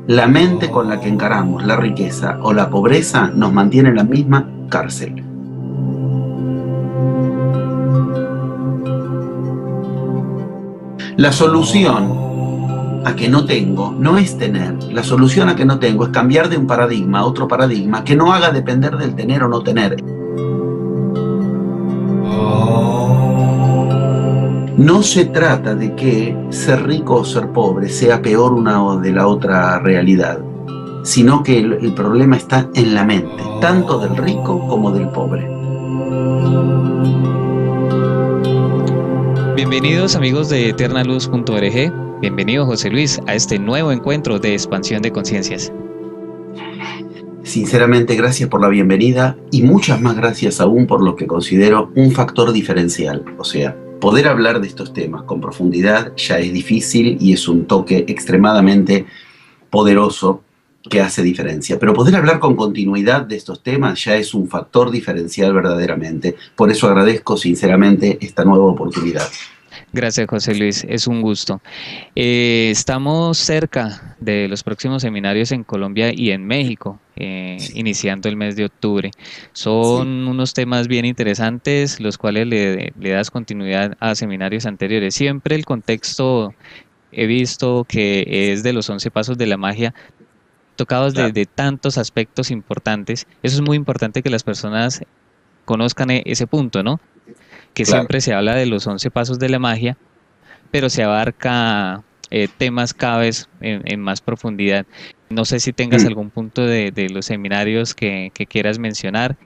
La mente con la que encaramos la riqueza o la pobreza nos mantiene en la misma cárcel. La solución a que no tengo no es tener, la solución a que no tengo es cambiar de un paradigma a otro paradigma que no haga depender del tener o no tener. No se trata de que ser rico o ser pobre sea peor una o de la otra realidad, sino que el problema está en la mente, tanto del rico como del pobre. Bienvenidos amigos de eternaluz.org, bienvenido José Luis a este nuevo encuentro de expansión de conciencias. Sinceramente, gracias por la bienvenida y muchas más gracias aún por lo que considero un factor diferencial. O sea, poder hablar de estos temas con profundidad ya es difícil y es un toque extremadamente poderoso que hace diferencia. Pero poder hablar con continuidad de estos temas ya es un factor diferencial verdaderamente. Por eso agradezco sinceramente esta nueva oportunidad. Gracias José Luis, es un gusto. Estamos cerca de los próximos seminarios en Colombia y en México, Sí, iniciando el mes de octubre. Son sí, unos temas bien interesantes, los cuales le das continuidad a seminarios anteriores. Siempre el contexto he visto que es de los 11 pasos de la magia, tocados claro, de tantos aspectos importantes. Eso es muy importante que las personas conozcan ese punto, ¿no? Que claro. siempre se habla de los 11 pasos de la magia, pero se abarca temas cada vez en más profundidad. No sé si tengas Mm, algún punto de los seminarios que quieras mencionar.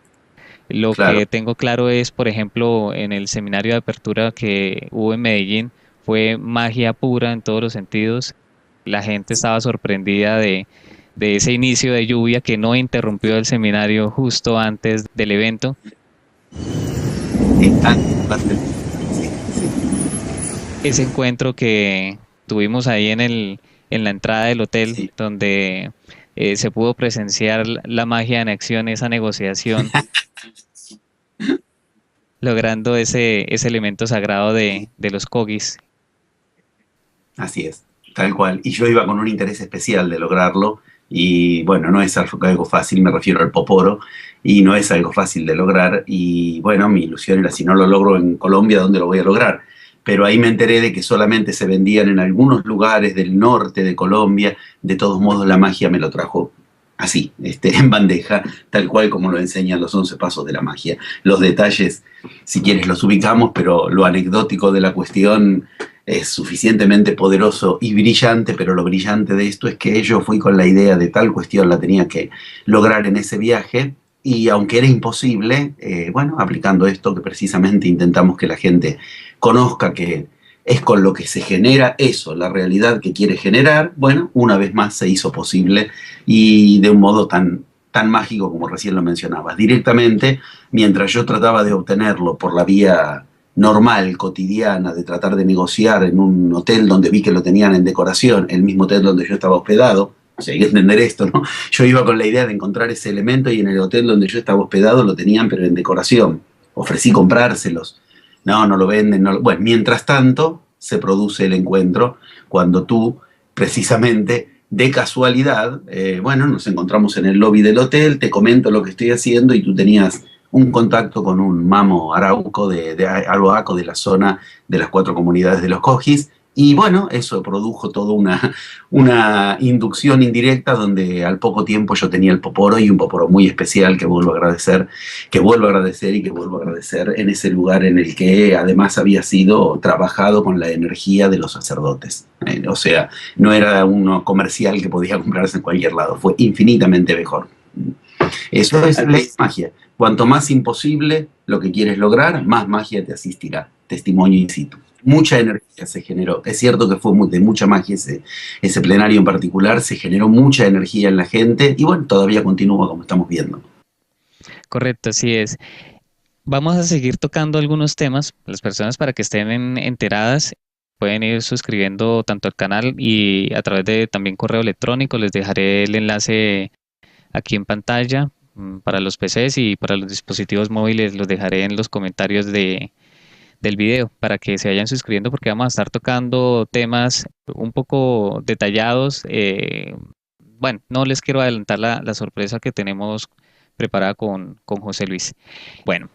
Lo claro. que tengo claro es, por ejemplo, en el seminario de apertura que hubo en Medellín, fue magia pura en todos los sentidos. La gente estaba sorprendida de ese inicio de lluvia que no interrumpió el seminario justo antes del evento. Están, sí, sí, Ese encuentro que tuvimos ahí en la entrada del hotel, sí. donde se pudo presenciar la magia en acción, esa negociación, logrando ese elemento sagrado de los Kogis. Así es, tal cual. Y yo iba con un interés especial de lograrlo. Y bueno, no es algo fácil, me refiero al poporo, y no es algo fácil de lograr. Y bueno, mi ilusión era, si no lo logro en Colombia, ¿dónde lo voy a lograr? Pero ahí me enteré de que solamente se vendían en algunos lugares del norte de Colombia. De todos modos, la magia me lo trajo así, en bandeja, tal cual como lo enseñan los 11 pasos de la magia. Los detalles, si quieres, los ubicamos, pero lo anecdótico de la cuestión es suficientemente poderoso y brillante, pero lo brillante de esto es que yo fui con la idea de tal cuestión, la tenía que lograr en ese viaje, y aunque era imposible, bueno, aplicando esto que precisamente intentamos que la gente conozca que es con lo que se genera eso, la realidad que quiere generar, bueno, una vez más se hizo posible y de un modo tan mágico como recién lo mencionabas. Directamente, mientras yo trataba de obtenerlo por la vía normal, cotidiana, de tratar de negociar en un hotel donde vi que lo tenían en decoración, el mismo hotel donde yo estaba hospedado. O sea, hay que entender esto, ¿no? Yo iba con la idea de encontrar ese elemento y en el hotel donde yo estaba hospedado lo tenían, pero en decoración. Ofrecí comprárselos. No, no lo venden. No lo... Bueno, mientras tanto, se produce el encuentro cuando tú, precisamente, de casualidad, bueno, nos encontramos en el lobby del hotel, te comento lo que estoy haciendo y tú tenías un contacto con un mamo arauco de Arhuaco, de la zona de las 4 comunidades de los Cojis. Y bueno, eso produjo toda una inducción indirecta donde al poco tiempo yo tenía el poporo, y un poporo muy especial que vuelvo a agradecer, que vuelvo a agradecer y que vuelvo a agradecer en ese lugar en el que además había sido trabajado con la energía de los sacerdotes. O sea, no era uno comercial que podía comprarse en cualquier lado, fue infinitamente mejor. Eso es la magia. Cuanto más imposible lo que quieres lograr, más magia te asistirá. Testimonio in situ. Mucha energía se generó. Es cierto que fue de mucha magia ese plenario en particular, se generó mucha energía en la gente y bueno, todavía continúa como estamos viendo. Correcto, así es. Vamos a seguir tocando algunos temas. Las personas para que estén enteradas pueden ir suscribiendo tanto al canal y a través de también correo electrónico. Les dejaré el enlace aquí en pantalla para los PCs y para los dispositivos móviles. Los dejaré en los comentarios del video para que se vayan suscribiendo porque vamos a estar tocando temas un poco detallados, bueno, no les quiero adelantar la sorpresa que tenemos preparada con José Luis. Bueno,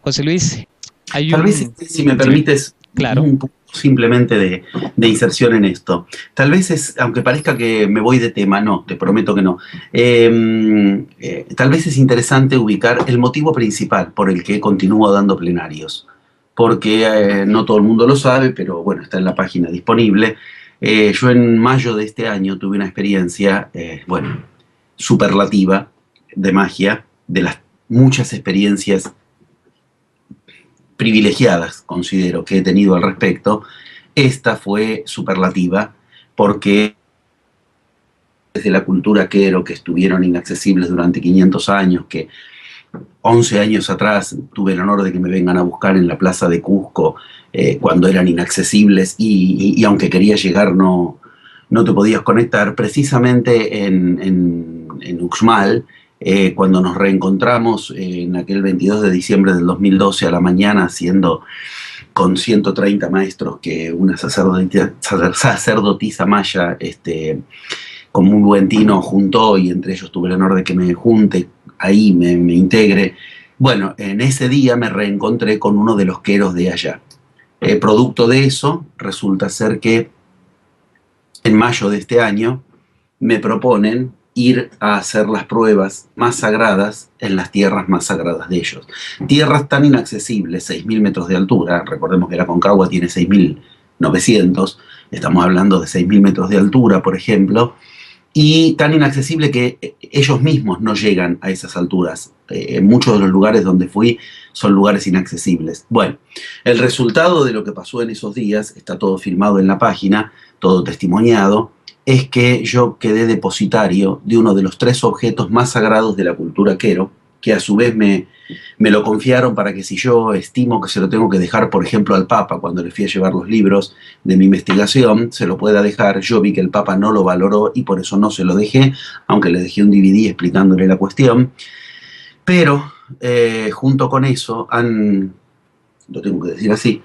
José Luis, hay Tal vez, un... si me Dime, permites, claro. un punto simplemente de inserción en esto. Tal vez aunque parezca que me voy de tema, no, te prometo que no. Tal vez es interesante ubicar el motivo principal por el que continúo dando plenarios, porque no todo el mundo lo sabe, pero bueno, está en la página disponible. Yo en mayo de este año tuve una experiencia, bueno, superlativa de magia, de las muchas experiencias privilegiadas, considero, que he tenido al respecto. Esta fue superlativa porque desde la cultura quero, que estuvieron inaccesibles durante 500 años, que 11 años atrás tuve el honor de que me vengan a buscar en la plaza de Cusco cuando eran inaccesibles y aunque quería llegar no te podías conectar, precisamente en Uxmal, cuando nos reencontramos en aquel 22 de diciembre del 2012 a la mañana haciendo con 130 maestros que una sacerdotisa maya con muy buen tino juntó, y entre ellos tuve el honor de que me junte, ahí me integre. Bueno, en ese día me reencontré con uno de los queros de allá. Producto de eso, resulta ser que en mayo de este año me proponen ir a hacer las pruebas más sagradas en las tierras más sagradas de ellos. Tierras tan inaccesibles, 6.000 metros de altura, recordemos que la Concagua tiene 6.900, estamos hablando de 6.000 metros de altura, por ejemplo, y tan inaccesible que ellos mismos no llegan a esas alturas. Muchos de los lugares donde fui son lugares inaccesibles. Bueno, el resultado de lo que pasó en esos días, está todo filmado en la página, todo testimoniado, es que yo quedé depositario de uno de los 3 objetos más sagrados de la cultura quero, que a su vez me lo confiaron para que si yo estimo que se lo tengo que dejar, por ejemplo, al Papa, cuando le fui a llevar los libros de mi investigación, se lo pueda dejar. Yo vi que el Papa no lo valoró y por eso no se lo dejé, aunque le dejé un DVD explicándole la cuestión. Pero junto con eso lo tengo que decir así,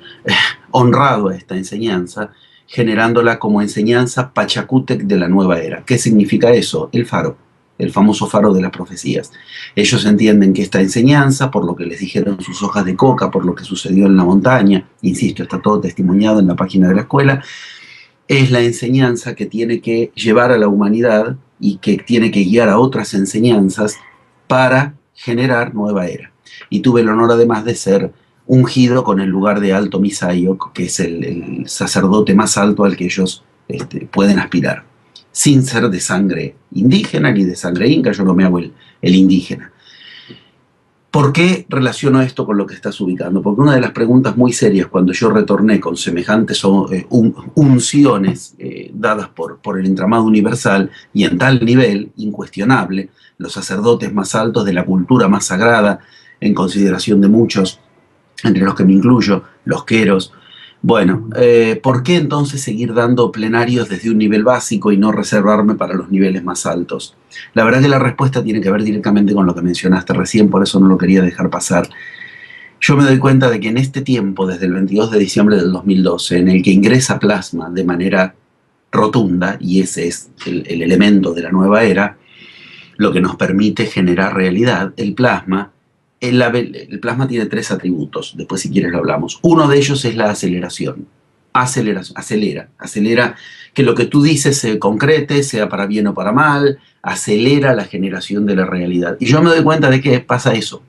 honrado a esta enseñanza, generándola como enseñanza Pachacútec de la nueva era. ¿Qué significa eso? El faro, el famoso faro de las profecías. Ellos entienden que esta enseñanza, por lo que les dijeron sus hojas de coca, por lo que sucedió en la montaña, insisto, está todo testimoniado en la página de la escuela, es la enseñanza que tiene que llevar a la humanidad y que tiene que guiar a otras enseñanzas para generar nueva era. Y tuve el honor además de ser ungido con el lugar de Alto Misayoc, que es el sacerdote más alto al que ellos pueden aspirar, sin ser de sangre indígena ni de sangre inca. Yo no me hago el indígena. ¿Por qué relaciono esto con lo que estás ubicando? Porque una de las preguntas muy serias cuando yo retorné con semejantes unciones dadas por el entramado universal y en tal nivel incuestionable, los sacerdotes más altos de la cultura más sagrada, en consideración de muchos, entre los que me incluyo, los queros. Bueno, ¿por qué entonces seguir dando plenarios desde un nivel básico y no reservarme para los niveles más altos? La verdad que la respuesta tiene que ver directamente con lo que mencionaste recién, por eso no lo quería dejar pasar. Yo me doy cuenta de que en este tiempo, desde el 22 de diciembre del 2012, en el que ingresa plasma de manera rotunda, y ese es el elemento de la nueva era, lo que nos permite generar realidad, el plasma tiene 3 atributos, después si quieres lo hablamos. Uno de ellos es la aceleración. Acelera que lo que tú dices se concrete, sea para bien o para mal, acelera la generación de la realidad. Y yo me doy cuenta de que pasa eso.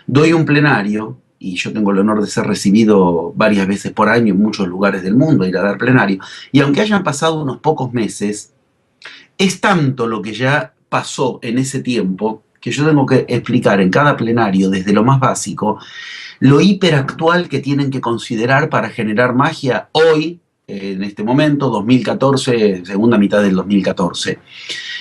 Doy un plenario, y yo tengo el honor de ser recibido varias veces por año en muchos lugares del mundo, ir a dar plenario, y aunque hayan pasado unos pocos meses, es tanto lo que ya pasó en ese tiempo que yo tengo que explicar en cada plenario, desde lo más básico, lo hiperactual que tienen que considerar para generar magia hoy, en este momento, 2014, segunda mitad del 2014.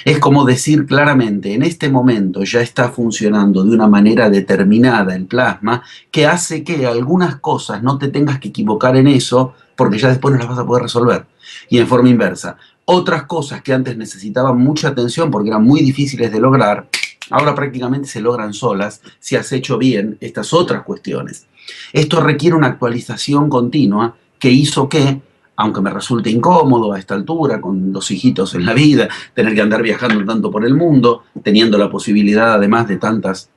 Es como decir claramente, en este momento ya está funcionando de una manera determinada el plasma, que hace que algunas cosas no te tengas que equivocar en eso, porque ya después no las vas a poder resolver. Y en forma inversa, otras cosas que antes necesitaban mucha atención porque eran muy difíciles de lograr, ahora prácticamente se logran solas si has hecho bien estas otras cuestiones. Esto requiere una actualización continua que hizo que aunque me resulte incómodo a esta altura, con 2 hijitos en la vida, tener que andar viajando tanto por el mundo, teniendo la posibilidad además de tantas,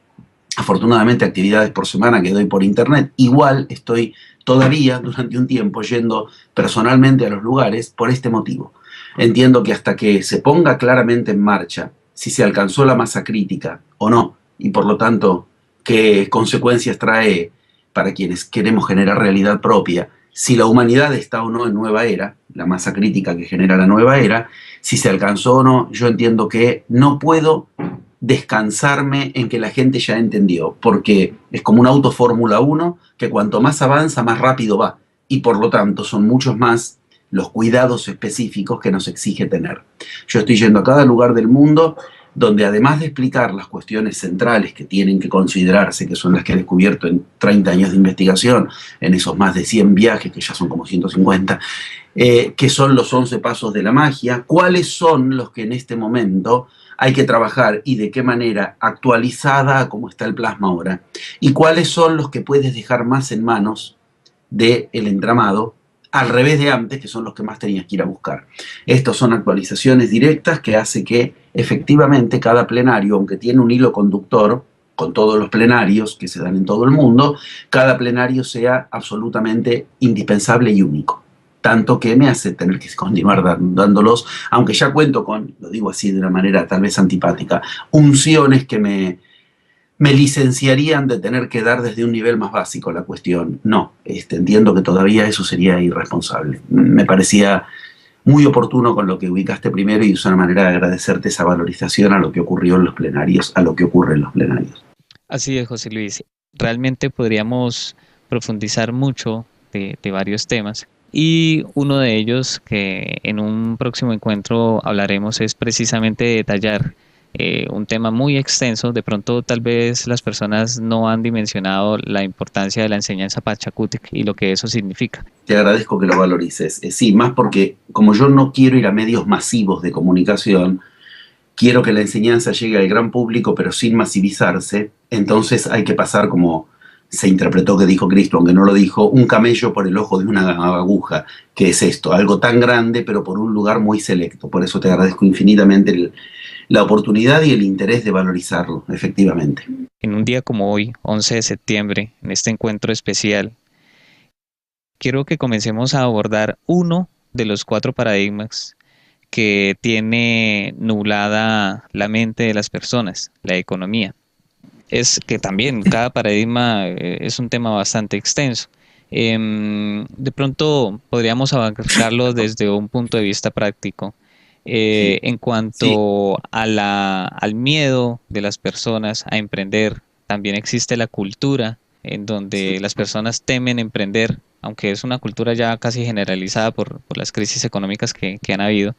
afortunadamente, actividades por semana que doy por internet, igual estoy todavía durante un tiempo yendo personalmente a los lugares por este motivo. Entiendo que hasta que se ponga claramente en marcha si se alcanzó la masa crítica o no, y por lo tanto qué consecuencias trae para quienes queremos generar realidad propia, si la humanidad está o no en nueva era, la masa crítica que genera la nueva era, si se alcanzó o no, yo entiendo que no puedo descansarme en que la gente ya entendió, porque es como un auto Fórmula 1 que cuanto más avanza, más rápido va, y por lo tanto son muchos más los cuidados específicos que nos exige tener. Yo estoy yendo a cada lugar del mundo donde, además de explicar las cuestiones centrales que tienen que considerarse, que son las que he descubierto en 30 años de investigación, en esos más de 100 viajes, que ya son como 150, que son los 11 pasos de la magia, cuáles son los que en este momento hay que trabajar y de qué manera actualizada a cómo está el plasma ahora, y cuáles son los que puedes dejar más en manos del entramado, al revés de antes, que son los que más tenías que ir a buscar. Estos son actualizaciones directas que hace que efectivamente cada plenario, aunque tiene un hilo conductor con todos los plenarios que se dan en todo el mundo, cada plenario sea absolutamente indispensable y único. Tanto que me hace tener que continuar dándolos, aunque ya cuento con, lo digo así de una manera tal vez antipática, unciones que me licenciarían de tener que dar desde un nivel más básico la cuestión. No, entiendo que todavía eso sería irresponsable. Me parecía muy oportuno con lo que ubicaste primero y es una manera de agradecerte esa valorización a lo que ocurrió en los plenarios, a lo que ocurre en los plenarios. Así es, José Luis. Realmente podríamos profundizar mucho de varios temas. Y uno de ellos que en un próximo encuentro hablaremos es precisamente detallar un tema muy extenso. De pronto tal vez las personas no han dimensionado la importancia de la enseñanza Pachakutik y lo que eso significa. Te agradezco que lo valorices. Sí, más porque como yo no quiero ir a medios masivos de comunicación, quiero que la enseñanza llegue al gran público pero sin masivizarse, entonces hay que pasar, como se interpretó que dijo Cristo, aunque no lo dijo, un camello por el ojo de una aguja, que es esto, algo tan grande pero por un lugar muy selecto. Por eso te agradezco infinitamente la oportunidad y el interés de valorizarlo, efectivamente. En un día como hoy, 11 de septiembre, en este encuentro especial, quiero que comencemos a abordar uno de los 4 paradigmas que tiene nublada la mente de las personas, la economía. Es que también cada paradigma es un tema bastante extenso. De pronto podríamos abarcarlo desde un punto de vista práctico. Sí, En sí, cuanto al miedo de las personas a emprender, también existe la cultura en donde sí, las personas temen emprender, aunque es una cultura ya casi generalizada por las crisis económicas que han habido.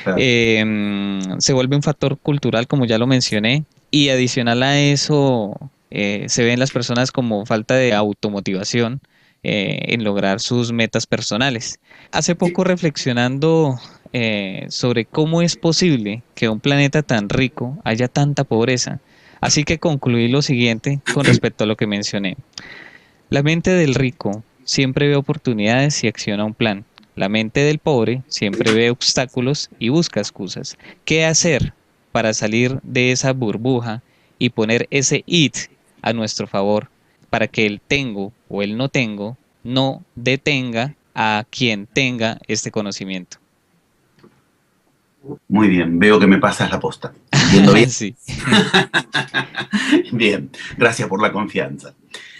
claro. Se vuelve un factor cultural, como ya lo mencioné, y adicional a eso, se ven las personas como falta de automotivación en lograr sus metas personales. Hace poco reflexionando sobre cómo es posible que en un planeta tan rico haya tanta pobreza, así que concluí lo siguiente con respecto a lo que mencioné. La mente del rico siempre ve oportunidades y acciona un plan. La mente del pobre siempre ve obstáculos y busca excusas. ¿Qué hacer para salir de esa burbuja y poner ese it a nuestro favor para que el tengo o el no tengo no detenga a quien tenga este conocimiento? Muy bien, veo que me pasas la posta. ¿Entiendo bien? Sí. Bien, gracias por la confianza.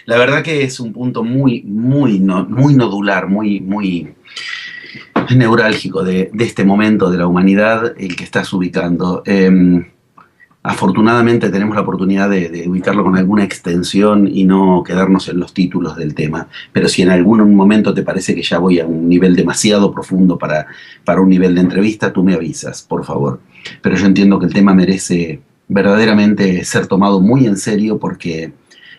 La verdad que es un punto muy nodular, muy neurálgico de este momento de la humanidad, el que estás ubicando. Afortunadamente tenemos la oportunidad de ubicarlo con alguna extensión y no quedarnos en los títulos del tema. Pero si en algún momento te parece que ya voy a un nivel demasiado profundo para un nivel de entrevista, tú me avisas, por favor. Pero yo entiendo que el tema merece verdaderamente ser tomado muy en serio porque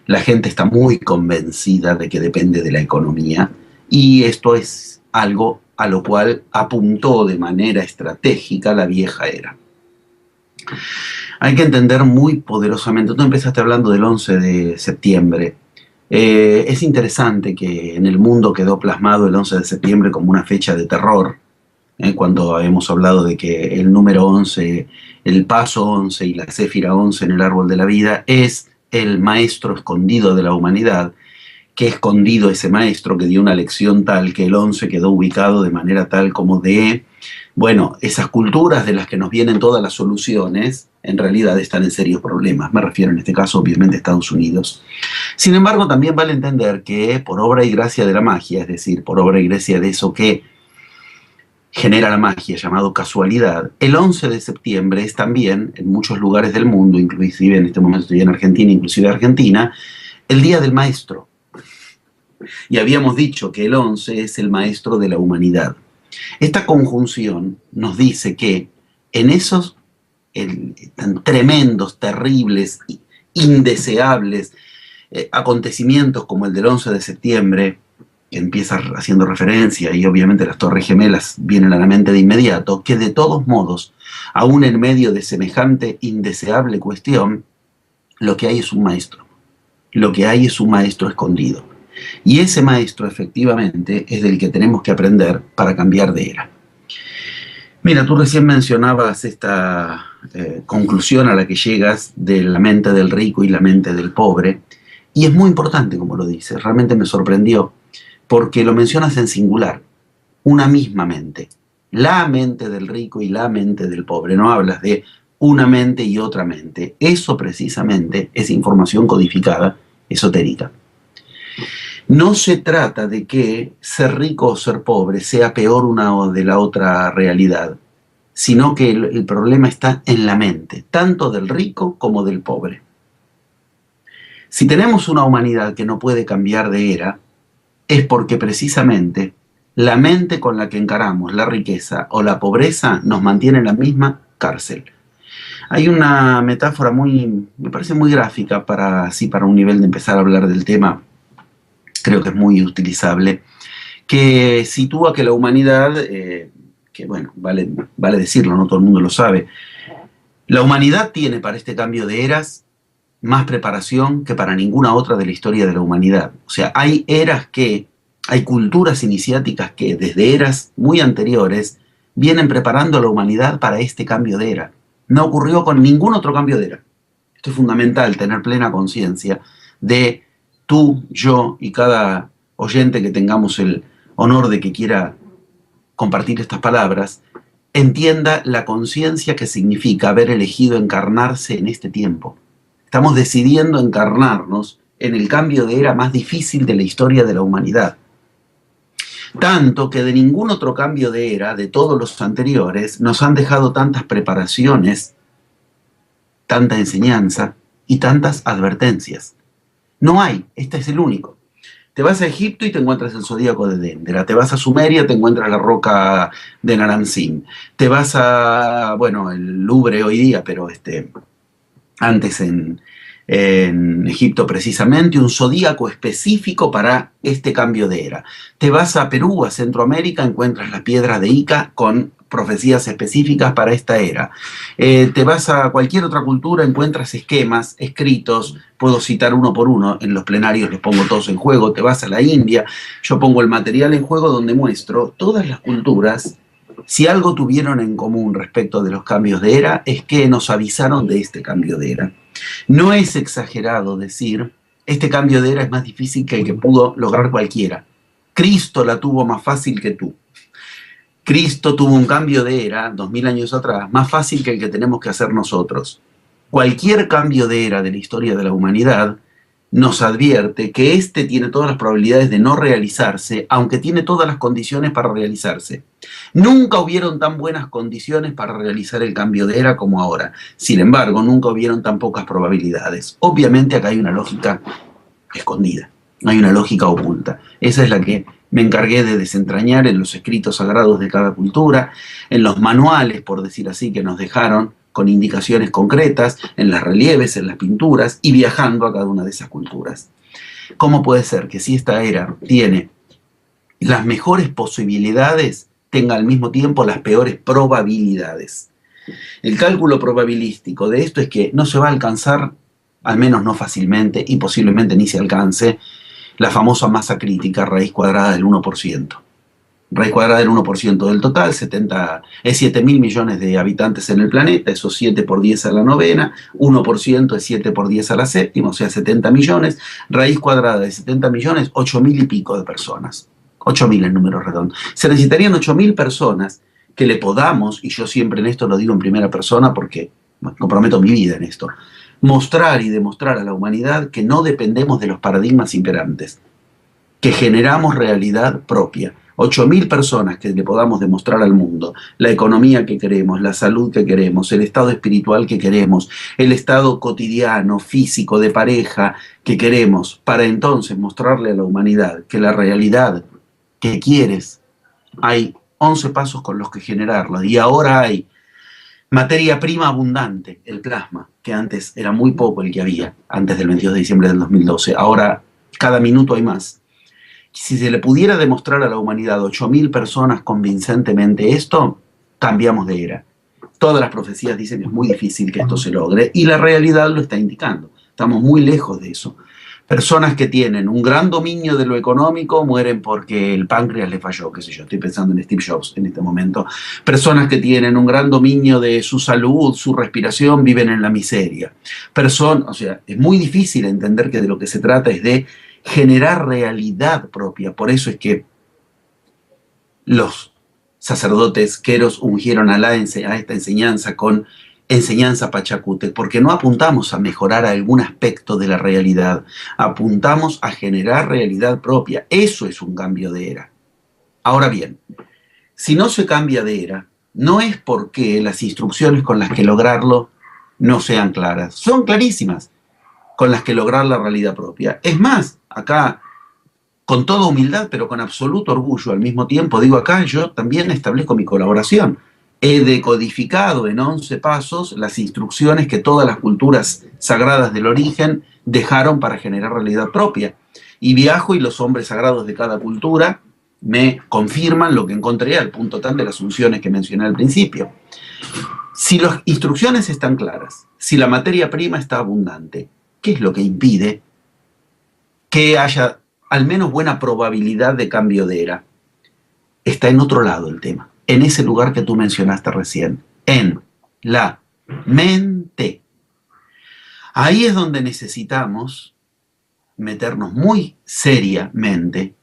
la gente está muy convencida de que depende de la economía y esto es algo a lo cual apuntó de manera estratégica la vieja era. Hay que entender muy poderosamente, tú empezaste hablando del 11 de septiembre, Es interesante que en el mundo quedó plasmado el 11 de septiembre como una fecha de terror, cuando hemos hablado de que el número 11, el paso 11 y la céfira 11 en el árbol de la vida es el maestro escondido de la humanidad, que escondido ese maestro que dio una lección tal que el 11 quedó ubicado de manera tal como de, bueno, esas culturas de las que nos vienen todas las soluciones, en realidad están en serios problemas. Me refiero en este caso obviamente a Estados Unidos. Sin embargo, también vale entender que por obra y gracia de la magia, es decir, por obra y gracia de eso que genera la magia, llamado casualidad, el 11 de septiembre es también, en muchos lugares del mundo, inclusive en este momento estoy en Argentina, inclusive Argentina, el Día del Maestro. Y habíamos dicho que el 11 es el maestro de la humanidad. Esta conjunción nos dice que en esos tan tremendos, terribles, indeseables acontecimientos como el del 11 de septiembre, que empieza haciendo referencia, y obviamente las Torres Gemelas vienen a la mente de inmediato, que de todos modos, aún en medio de semejante indeseable cuestión, lo que hay es un maestro. Lo que hay es un maestro escondido. Y ese maestro, efectivamente, es del que tenemos que aprender para cambiar de era. Mira, tú recién mencionabas esta conclusión a la que llegas de la mente del rico y la mente del pobre, y es muy importante como lo dices, realmente me sorprendió, porque lo mencionas en singular, una misma mente, la mente del rico y la mente del pobre, no hablas de una mente y otra mente, eso precisamente es información codificada esotérica. No se trata de que ser rico o ser pobre sea peor una o de la otra realidad, sino que el problema está en la mente, tanto del rico como del pobre. Si tenemos una humanidad que no puede cambiar de era, es porque precisamente la mente con la que encaramos la riqueza o la pobreza nos mantiene en la misma cárcel. Hay una metáfora me parece muy gráfica para un nivel de empezar a hablar del tema, creo que es muy utilizable, que sitúa que la humanidad, que bueno, vale decirlo, no todo el mundo lo sabe, la humanidad tiene para este cambio de eras más preparación que para ninguna otra de la historia de la humanidad. O sea, hay culturas iniciáticas que desde eras muy anteriores vienen preparando a la humanidad para este cambio de era. No ocurrió con ningún otro cambio de era. Esto es fundamental, tener plena conciencia de tú, yo y cada oyente que tengamos el honor de que quiera compartir estas palabras, entienda la conciencia que significa haber elegido encarnarse en este tiempo. Estamos decidiendo encarnarnos en el cambio de era más difícil de la historia de la humanidad. Tanto que de ningún otro cambio de era, de todos los anteriores, nos han dejado tantas preparaciones, tanta enseñanza y tantas advertencias. No hay, este es el único. Te vas a Egipto y te encuentras el zodíaco de Dendera. Te vas a Sumeria, te encuentras la roca de Naram-Sin. Te vas a, bueno, el Louvre hoy día, pero antes en Egipto precisamente, un zodíaco específico para este cambio de era. Te vas a Perú, a Centroamérica, encuentras las piedras de Ica con profecías específicas para esta era. Te vas a cualquier otra cultura, encuentras esquemas escritos, puedo citar uno por uno, en los plenarios los pongo todos en juego. Te vas a la India, yo pongo el material en juego donde muestro todas las culturas. Si algo tuvieron en común respecto de los cambios de era, es que nos avisaron de este cambio de era. No es exagerado decir, este cambio de era es más difícil que el que pudo lograr cualquiera. Cristo la tuvo más fácil que tú. Cristo tuvo un cambio de era, 2000 años atrás, más fácil que el que tenemos que hacer nosotros. Cualquier cambio de era de la historia de la humanidad nos advierte que este tiene todas las probabilidades de no realizarse, aunque tiene todas las condiciones para realizarse. Nunca hubieron tan buenas condiciones para realizar el cambio de era como ahora. Sin embargo, nunca hubieron tan pocas probabilidades. Obviamente acá hay una lógica escondida, hay una lógica oculta. Esa es la que me encargué de desentrañar en los escritos sagrados de cada cultura, en los manuales, por decir así, que nos dejaron con indicaciones concretas, en los relieves, en las pinturas, y viajando a cada una de esas culturas. ¿Cómo puede ser que si esta era tiene las mejores posibilidades, tenga al mismo tiempo las peores probabilidades? El cálculo probabilístico de esto es que no se va a alcanzar, al menos no fácilmente, y posiblemente ni se alcance, la famosa masa crítica, raíz cuadrada del 1%. Raíz cuadrada del 1% del total, es 7 mil millones de habitantes en el planeta, eso 7 por 10 a la novena, 1% es 7 por 10 a la séptima, o sea, 70 millones, raíz cuadrada de 70 millones, 8 mil y pico de personas. 8 mil en número redondo. Se necesitarían 8 mil personas que le podamos, y yo siempre en esto lo digo en primera persona porque me comprometo mi vida en esto, mostrar y demostrar a la humanidad que no dependemos de los paradigmas imperantes, que generamos realidad propia. 8 mil personas que le podamos demostrar al mundo la economía que queremos, la salud que queremos, el estado espiritual que queremos, el estado cotidiano, físico, de pareja que queremos, para entonces mostrarle a la humanidad que la realidad que quieres, hay 11 pasos con los que generarla, y ahora hay materia prima abundante, el plasma, que antes era muy poco el que había, antes del 22 de diciembre del 2012, ahora cada minuto hay más. Si se le pudiera demostrar a la humanidad 8 mil personas convincentemente esto, cambiamos de era. Todas las profecías dicen que es muy difícil que esto se logre, y la realidad lo está indicando. Estamos muy lejos de eso. Personas que tienen un gran dominio de lo económico mueren porque el páncreas le falló, qué sé yo, estoy pensando en Steve Jobs en este momento. Personas que tienen un gran dominio de su salud, su respiración, viven en la miseria. O sea, es muy difícil entender que de lo que se trata es de generar realidad propia. Por eso es que los sacerdotes queros ungieron a esta enseñanza con enseñanza Pachacútec, porque no apuntamos a mejorar algún aspecto de la realidad, apuntamos a generar realidad propia. Eso es un cambio de era. Ahora bien, si no se cambia de era, no es porque las instrucciones con las que lograrlo no sean claras. Son clarísimas con las que lograr la realidad propia. Es más, acá, con toda humildad, pero con absoluto orgullo al mismo tiempo, digo acá, yo también establezco mi colaboración. He decodificado en 11 pasos las instrucciones que todas las culturas sagradas del origen dejaron para generar realidad propia. Y viajo y los hombres sagrados de cada cultura me confirman lo que encontré al punto tal de las asunciones que mencioné al principio. Si las instrucciones están claras, si la materia prima está abundante, ¿qué es lo que impide que haya al menos buena probabilidad de cambio de era? Está en otro lado el tema, en ese lugar que tú mencionaste recién, en la mente. Ahí es donde necesitamos meternos muy seriamente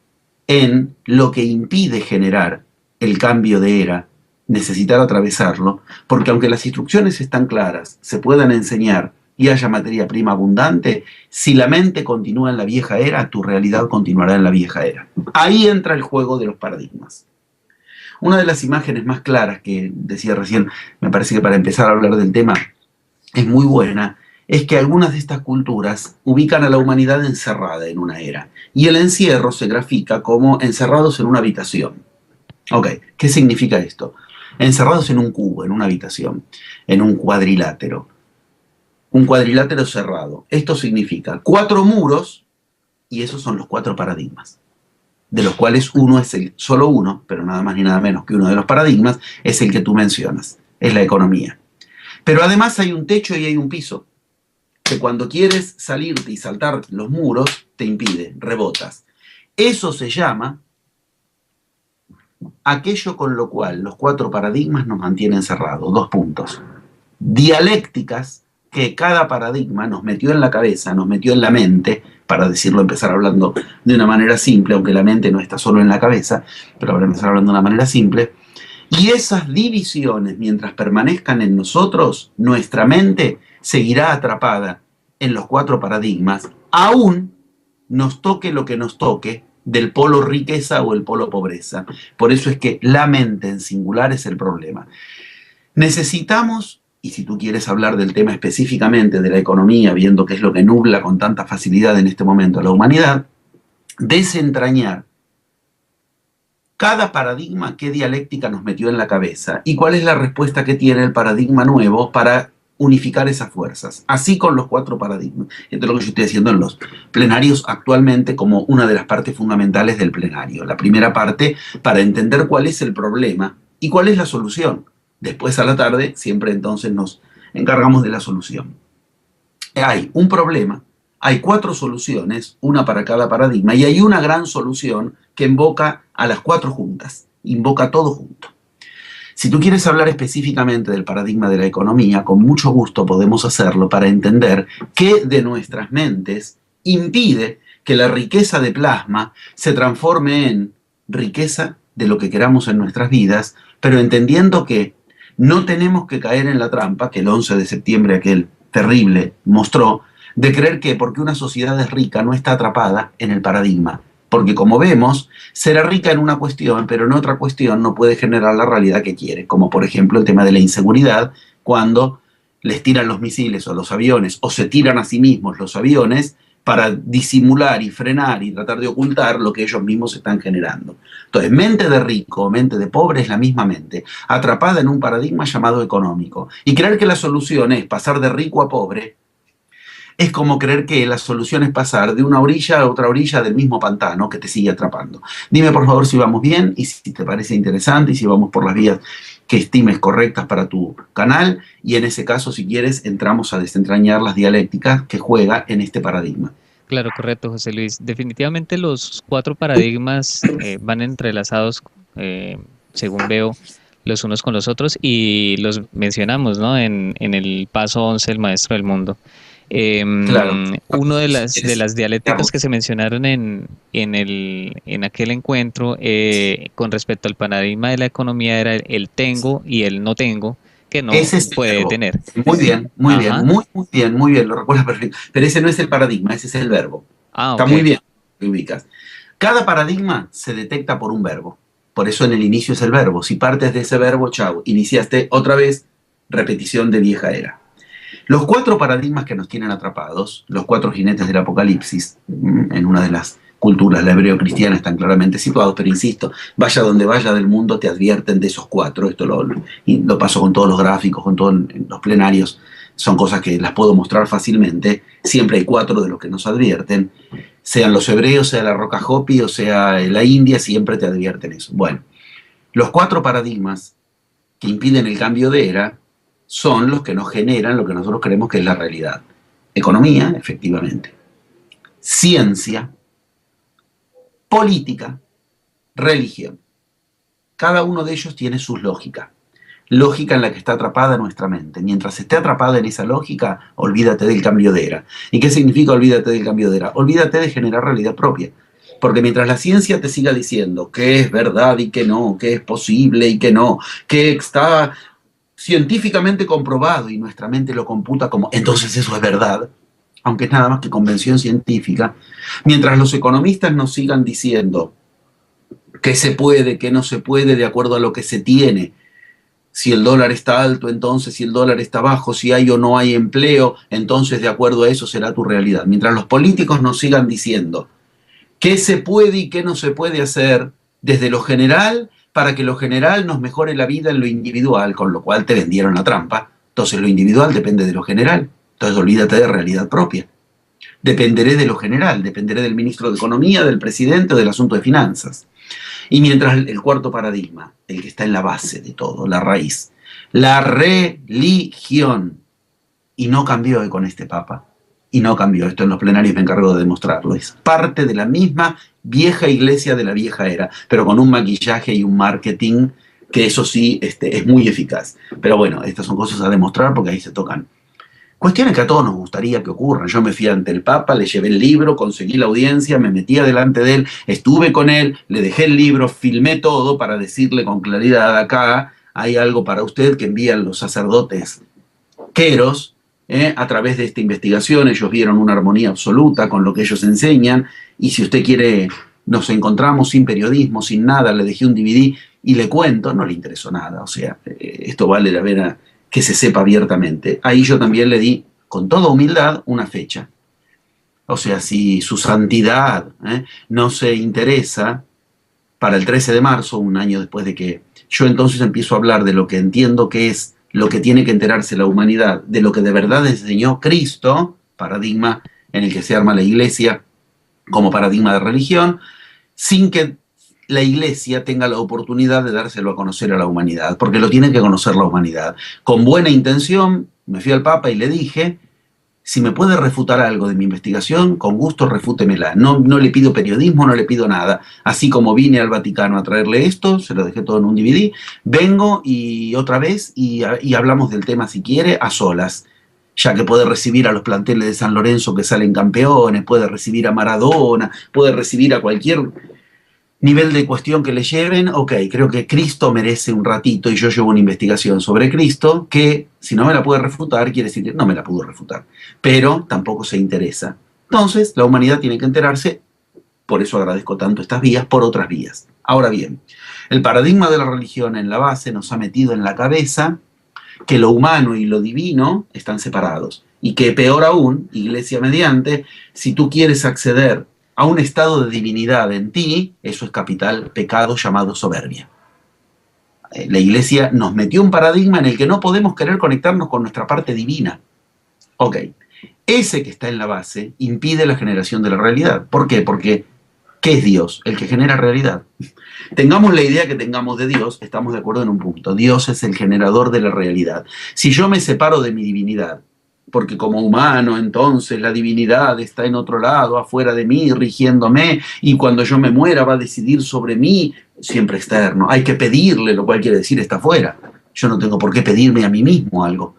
en lo que impide generar el cambio de era, necesitar atravesarlo, porque aunque las instrucciones están claras, se puedan enseñar y haya materia prima abundante, si la mente continúa en la vieja era, tu realidad continuará en la vieja era. Ahí entra el juego de los paradigmas. Una de las imágenes más claras que decía recién, me parece que para empezar a hablar del tema es muy buena, es que algunas de estas culturas ubican a la humanidad encerrada en una era, y el encierro se grafica como encerrados en una habitación. Ok, ¿qué significa esto? Encerrados en un cubo, en una habitación, en un cuadrilátero. Un cuadrilátero cerrado. Esto significa 4 muros, y esos son los 4 paradigmas, de los cuales uno es solo uno, pero nada más ni nada menos que uno de los paradigmas, es el que tú mencionas, es la economía. Pero además hay un techo y hay un piso, que cuando quieres salirte y saltar los muros, te impide, rebotas. Eso se llama aquello con lo cual los 4 paradigmas nos mantienen cerrados. 2 puntos. Dialécticas que cada paradigma nos metió en la cabeza, nos metió en la mente, para decirlo, empezar hablando de una manera simple, aunque la mente no está solo en la cabeza, pero para empezar hablando de una manera simple. Y esas divisiones, mientras permanezcan en nosotros, nuestra mente seguirá atrapada en los 4 paradigmas, aún nos toque lo que nos toque, del polo riqueza o el polo pobreza. Por eso es que la mente en singular es el problema. Necesitamos, y si tú quieres hablar del tema específicamente de la economía, viendo qué es lo que nubla con tanta facilidad en este momento a la humanidad, desentrañar cada paradigma, qué dialéctica nos metió en la cabeza y cuál es la respuesta que tiene el paradigma nuevo para unificar esas fuerzas, así con los 4 paradigmas. Esto es lo que yo estoy haciendo en los plenarios actualmente como una de las partes fundamentales del plenario. La primera parte para entender cuál es el problema y cuál es la solución. Después a la tarde siempre entonces nos encargamos de la solución. Hay un problema, hay 4 soluciones, una para cada paradigma, y hay una gran solución que invoca a las 4 juntas, invoca todo junto. Si tú quieres hablar específicamente del paradigma de la economía, con mucho gusto podemos hacerlo para entender qué de nuestras mentes impide que la riqueza de plasma se transforme en riqueza de lo que queramos en nuestras vidas, pero entendiendo que no tenemos que caer en la trampa que el 11 de septiembre aquel terrible mostró, de creer que porque una sociedad es rica no está atrapada en el paradigma. Porque como vemos, será rica en una cuestión, pero en otra cuestión no puede generar la realidad que quiere, como por ejemplo el tema de la inseguridad, cuando les tiran los misiles o los aviones, o se tiran a sí mismos los aviones para disimular y frenar y tratar de ocultar lo que ellos mismos están generando. Entonces, mente de rico o mente de pobre es la misma mente, atrapada en un paradigma llamado económico. Y creer que la solución es pasar de rico a pobre, es como creer que la solución es pasar de una orilla a otra orilla del mismo pantano que te sigue atrapando. Dime por favor si vamos bien y si te parece interesante y si vamos por las vías que estimes correctas para tu canal, y en ese caso, si quieres, entramos a desentrañar las dialécticas que juega en este paradigma. Claro, correcto, José Luis. Definitivamente los 4 paradigmas van entrelazados, según veo, los unos con los otros y los mencionamos, ¿no? En el paso 11 del Maestro del Mundo. Claro. Uno de Es, las dialécticas digamos, que se mencionaron en aquel encuentro con respecto al paradigma de la economía era el tengo y el no tengo, que no ese es el puede verbo. tener. Muy bien, muy bien, Ajá. muy bien, muy bien, lo recuerdas perfecto. Pero ese no es el paradigma, ese es el verbo. Ah, Está ok. muy bien, lo ubicas. Cada paradigma se detecta por un verbo. Por eso en el inicio es el verbo. Si partes de ese verbo, chau, iniciaste otra vez repetición de vieja era. Los 4 paradigmas que nos tienen atrapados, los 4 jinetes del apocalipsis, en una de las culturas, la hebreo-cristiana, están claramente situados, pero insisto, vaya donde vaya del mundo, te advierten de esos 4. Esto lo paso con todos los gráficos, con todos los plenarios, son cosas que las puedo mostrar fácilmente. Siempre hay 4 de los que nos advierten, sean los hebreos, sea la Roca Hopi o sea la India, siempre te advierten eso. Bueno, los 4 paradigmas que impiden el cambio de era son los que nos generan lo que nosotros creemos que es la realidad. Economía, efectivamente. Ciencia, política, religión. Cada uno de ellos tiene su lógica. Lógica en la que está atrapada nuestra mente. Mientras esté atrapada en esa lógica, olvídate del cambio de era. ¿Y qué significa olvídate del cambio de era? Olvídate de generar realidad propia. Porque mientras la ciencia te siga diciendo que es verdad y que no, que es posible y que no, que está científicamente comprobado y nuestra mente lo computa como entonces eso es verdad, aunque es nada más que convención científica, mientras los economistas nos sigan diciendo que se puede, que no se puede de acuerdo a lo que se tiene, si el dólar está alto, entonces si el dólar está bajo, si hay o no hay empleo, entonces de acuerdo a eso será tu realidad. Mientras los políticos nos sigan diciendo qué se puede y qué no se puede hacer desde lo general para que lo general nos mejore la vida en lo individual, con lo cual te vendieron la trampa. Entonces lo individual depende de lo general. Entonces olvídate de realidad propia. Dependeré de lo general, dependeré del ministro de Economía, del presidente o del asunto de finanzas. Y mientras el 4 paradigma, el que está en la base de todo, la raíz, la religión, y no cambió con este papa, y no cambió, esto en los plenarios me encargo de demostrarlo, es parte de la misma vieja iglesia de la vieja era, pero con un maquillaje y un marketing que eso sí es muy eficaz. Pero bueno, estas son cosas a demostrar porque ahí se tocan cuestiones que a todos nos gustaría que ocurran. Yo me fui ante el Papa, le llevé el libro, conseguí la audiencia, me metí delante de él, estuve con él, le dejé el libro, filmé todo para decirle con claridad: acá hay algo para usted que envían los sacerdotes queros. A través de esta investigación ellos vieron una armonía absoluta con lo que ellos enseñan, y si usted quiere, nos encontramos sin periodismo, sin nada, le dejé un DVD y le cuento, no le interesó nada, o sea, esto vale la pena que se sepa abiertamente. Ahí yo también le di, con toda humildad, una fecha. O sea, si su santidad no se interesa para el 13 de marzo, un año después de que yo entonces empiezo a hablar de lo que entiendo que es lo que tiene que enterarse la humanidad, de lo que de verdad enseñó Cristo, paradigma en el que se arma la iglesia como paradigma de religión, sin que la iglesia tenga la oportunidad de dárselo a conocer a la humanidad, porque lo tiene que conocer la humanidad. Con buena intención, me fui al Papa y le dije: Si me puede refutar algo de mi investigación, con gusto refútemela. No, no le pido periodismo, no le pido nada. Así como vine al Vaticano a traerle esto, se lo dejé todo en un DVD, vengo y otra vez y hablamos del tema si quiere a solas, ya que puede recibir a los planteles de San Lorenzo que salen campeones, puede recibir a Maradona, puede recibir a cualquier nivel de cuestión que le lleven. Ok, creo que Cristo merece un ratito y yo llevo una investigación sobre Cristo que, si no me la puede refutar, quiere decir que no me la pudo refutar, pero tampoco se interesa. Entonces, la humanidad tiene que enterarse, por eso agradezco tanto estas vías, por otras vías. Ahora bien, el paradigma de la religión en la base nos ha metido en la cabeza que lo humano y lo divino están separados. Y que peor aún, iglesia mediante, si tú quieres acceder a un estado de divinidad en ti, eso es capital pecado llamado soberbia. La iglesia nos metió un paradigma en el que no podemos querer conectarnos con nuestra parte divina. Ok, ese que está en la base impide la generación de la realidad. ¿Por qué? Porque ¿qué es Dios? El que genera realidad. Tengamos la idea que tengamos de Dios, estamos de acuerdo en un punto. Dios es el generador de la realidad. Si yo me separo de mi divinidad, porque como humano entonces la divinidad está en otro lado, afuera de mí, rigiéndome, y cuando yo me muera va a decidir sobre mí, siempre externo. Hay que pedirle, lo cual quiere decir está afuera. Yo no tengo por qué pedirme a mí mismo algo.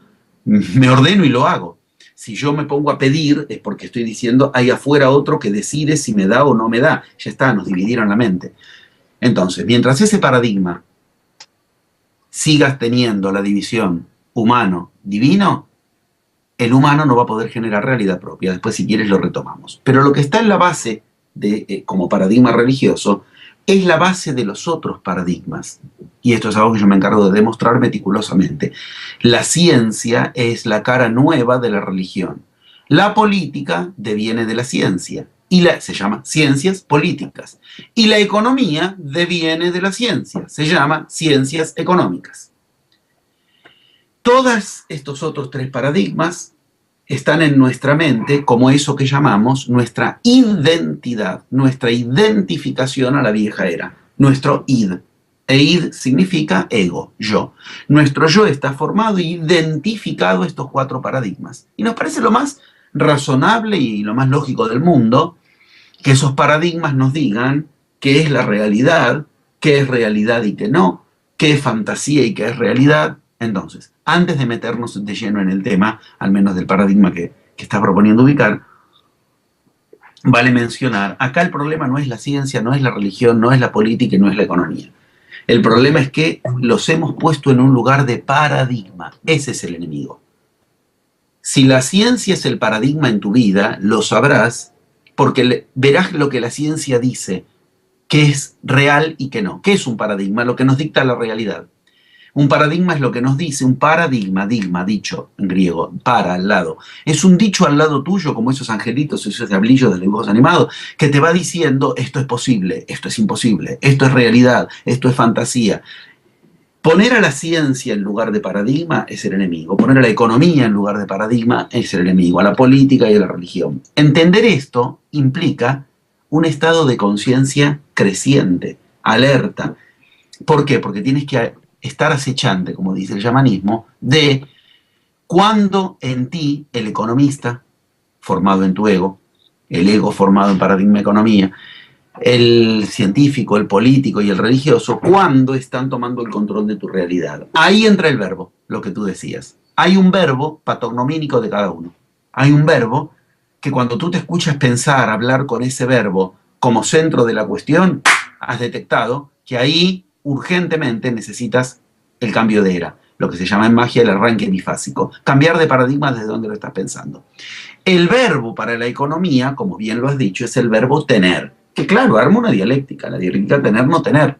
Me ordeno y lo hago. Si yo me pongo a pedir es porque estoy diciendo hay afuera otro que decide si me da o no me da. Ya está, nos dividieron la mente. Entonces, mientras ese paradigma sigas teniendo la división humano-divino, el humano no va a poder generar realidad propia. Después, si quieres, lo retomamos. Pero lo que está en la base como paradigma religioso es la base de los otros paradigmas. Y esto es algo que yo me encargo de demostrar meticulosamente. La ciencia es la cara nueva de la religión. La política deviene de la ciencia. Se llama ciencias políticas. Y la economía deviene de la ciencia. Se llama ciencias económicas. Todos estos otros tres paradigmas están en nuestra mente como eso que llamamos nuestra identidad, nuestra identificación a la vieja era, nuestro id. E id significa ego, yo. Nuestro yo está formado e identificado estos cuatro paradigmas. Y nos parece lo más razonable y lo más lógico del mundo que esos paradigmas nos digan qué es la realidad, qué es realidad y qué no, qué es fantasía y qué es realidad. Entonces, antes de meternos de lleno en el tema, al menos del paradigma que está proponiendo ubicar, vale mencionar, acá el problema no es la ciencia, no es la religión, no es la política y no es la economía. El problema es que los hemos puesto en un lugar de paradigma. Ese es el enemigo. Si la ciencia es el paradigma en tu vida, lo sabrás porque verás lo que la ciencia dice, que es real y que no. ¿Qué es un paradigma? Lo que nos dicta la realidad. Un paradigma es lo que nos dice, un paradigma, digma, dicho en griego, para, al lado. Es un dicho al lado tuyo, como esos angelitos, esos diablillos de los dibujos animados, que te va diciendo esto es posible, esto es imposible, esto es realidad, esto es fantasía. Poner a la ciencia en lugar de paradigma es el enemigo. Poner a la economía en lugar de paradigma es el enemigo, a la política y a la religión. Entender esto implica un estado de conciencia creciente, alerta. ¿Por qué? Porque tienes que estar acechante, como dice el chamanismo, de cuando en ti, el economista, formado en tu ego, el ego formado en paradigma economía, el científico, el político y el religioso, cuando están tomando el control de tu realidad. Ahí entra el verbo, lo que tú decías. Hay un verbo patognomínico de cada uno. Hay un verbo que cuando tú te escuchas pensar, hablar con ese verbo como centro de la cuestión, has detectado que ahí urgentemente necesitas el cambio de era, lo que se llama en magia el arranque bifásico, cambiar de paradigma desde donde lo estás pensando. El verbo para la economía, como bien lo has dicho, es el verbo tener, que claro, arma una dialéctica, la dialéctica tener, no tener.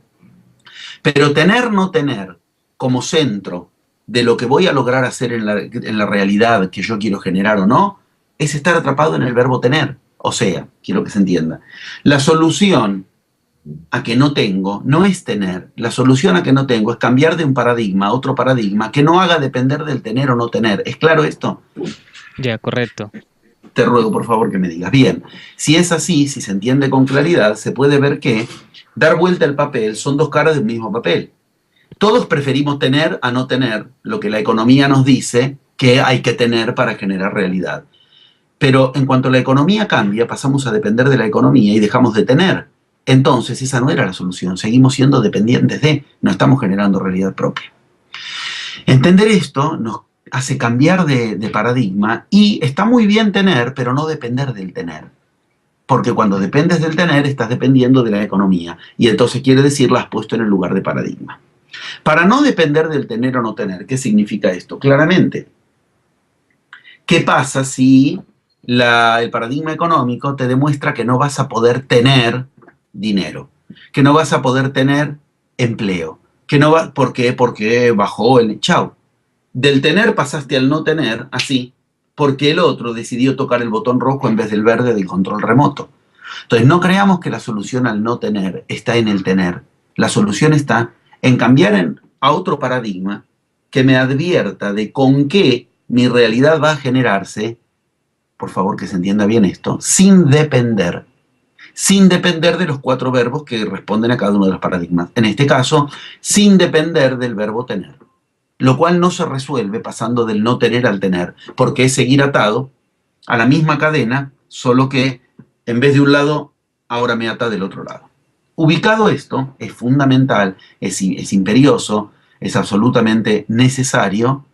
Pero tener, no tener, como centro de lo que voy a lograr hacer en la realidad que yo quiero generar o no, es estar atrapado en el verbo tener. O sea, quiero que se entienda, la solución a que no tengo no es tener, la solución a que no tengo es cambiar de un paradigma a otro paradigma que no haga depender del tener o no tener. ¿Es claro esto? Ya, correcto. Te ruego por favor que me digas. Bien, si es así, si se entiende con claridad, se puede ver que dar vuelta al papel son dos caras de un mismo papel. Todos preferimos tener a no tener lo que la economía nos dice que hay que tener para generar realidad. Pero en cuanto la economía cambia, pasamos a depender de la economía y dejamos de tener. Entonces, esa no era la solución. Seguimos siendo dependientes de, no estamos generando realidad propia. Entender esto nos hace cambiar de paradigma y está muy bien tener, pero no depender del tener. Porque cuando dependes del tener, estás dependiendo de la economía. Y entonces quiere decir, la has puesto en el lugar de paradigma. Para no depender del tener o no tener, ¿qué significa esto? Claramente, ¿qué pasa si el paradigma económico te demuestra que no vas a poder tener dinero, que no vas a poder tener empleo, que no va, ¿por qué? Porque bajó el chau. Del tener pasaste al no tener, así, porque el otro decidió tocar el botón rojo en vez del verde del control remoto. Entonces, no creamos que la solución al no tener está en el tener. La solución está en cambiar a otro paradigma que me advierta de con qué mi realidad va a generarse, por favor que se entienda bien esto, sin depender de los 4 verbos que responden a cada uno de los paradigmas. En este caso, sin depender del verbo tener. Lo cual no se resuelve pasando del no tener al tener, porque es seguir atado a la misma cadena, solo que en vez de un lado, ahora me ata del otro lado. Ubicado esto, es fundamental, es imperioso, es absolutamente necesario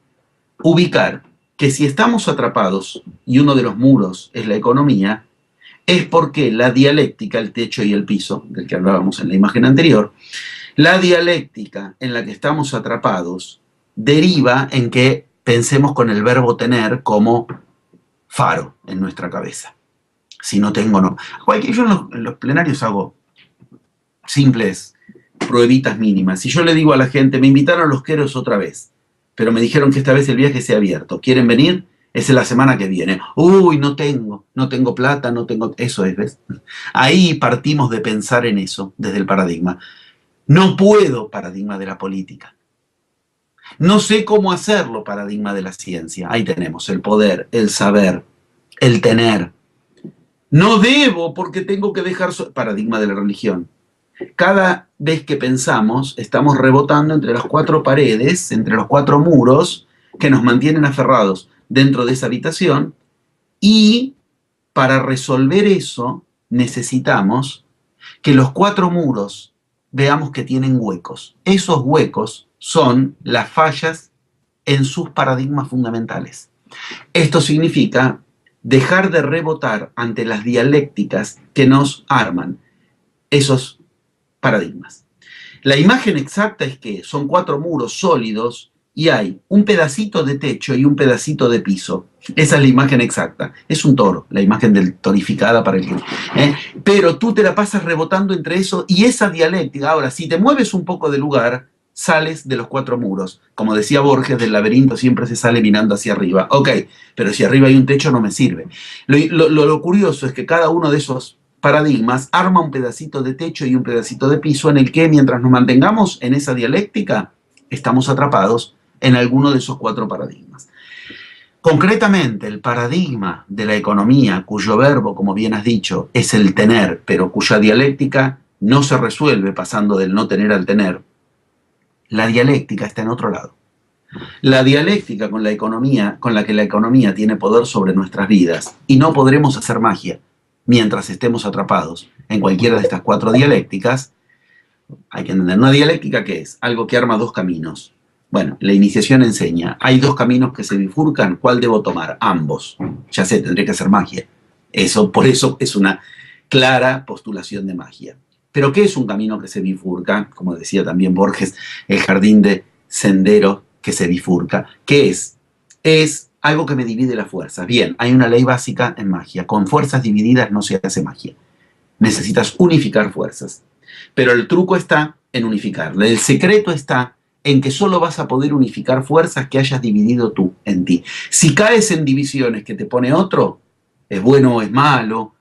ubicar que si estamos atrapados y uno de los muros es la economía, es porque la dialéctica, el techo y el piso, del que hablábamos en la imagen anterior, la dialéctica en la que estamos atrapados deriva en que pensemos con el verbo tener como faro en nuestra cabeza. Si no tengo, no. Yo en los plenarios hago simples pruebitas mínimas. Si yo le digo a la gente, me invitaron a Los Queros otra vez, pero me dijeron que esta vez el viaje se ha abierto. ¿Quieren venir? Es la semana que viene. Uy, no tengo plata, no tengo... Eso es, ¿ves? Ahí partimos de pensar en eso, desde el paradigma. No puedo, paradigma de la política. No sé cómo hacerlo, paradigma de la ciencia. Ahí tenemos el poder, el saber, el tener. No debo porque tengo que dejar... Paradigma de la religión. Cada vez que pensamos, estamos rebotando entre las 4 paredes, entre los 4 muros que nos mantienen aferrados dentro de esa habitación, y para resolver eso necesitamos que los 4 muros veamos que tienen huecos. Esos huecos son las fallas en sus paradigmas fundamentales. Esto significa dejar de rebotar ante las dialécticas que nos arman esos paradigmas. La imagen exacta es que son 4 muros sólidos y hay un pedacito de techo y un pedacito de piso. Esa es la imagen exacta. Es un toro, la imagen del torificada para el que... Pero tú te la pasas rebotando entre eso y esa dialéctica. Ahora, si te mueves un poco de lugar, sales de los 4 muros. Como decía Borges, del laberinto siempre se sale mirando hacia arriba. Ok, pero si arriba hay un techo no me sirve. Lo curioso es que cada uno de esos paradigmas arma un pedacito de techo y un pedacito de piso en el que, mientras nos mantengamos en esa dialéctica, estamos atrapados en alguno de esos 4 paradigmas. Concretamente, el paradigma de la economía, cuyo verbo, como bien has dicho, es el tener, pero cuya dialéctica no se resuelve pasando del no tener al tener, la dialéctica está en otro lado. La dialéctica con la que la economía tiene poder sobre nuestras vidas, y no podremos hacer magia mientras estemos atrapados en cualquiera de estas 4 dialécticas. Hay que entender, una dialéctica, ¿qué es? Algo que arma 2 caminos. Bueno, la iniciación enseña, hay 2 caminos que se bifurcan, ¿cuál debo tomar? Ambos. Ya sé, tendré que hacer magia. Por eso es una clara postulación de magia. Pero ¿qué es un camino que se bifurca? Como decía también Borges, el jardín de sendero que se bifurca. ¿Qué es? Es algo que me divide las fuerzas. Bien, hay una ley básica en magia. Con fuerzas divididas no se hace magia. Necesitas unificar fuerzas. Pero el truco está en unificarla. El secreto está en que solo vas a poder unificar fuerzas que hayas dividido tú en ti. Si caes en divisiones que te pone otro, es bueno o es malo,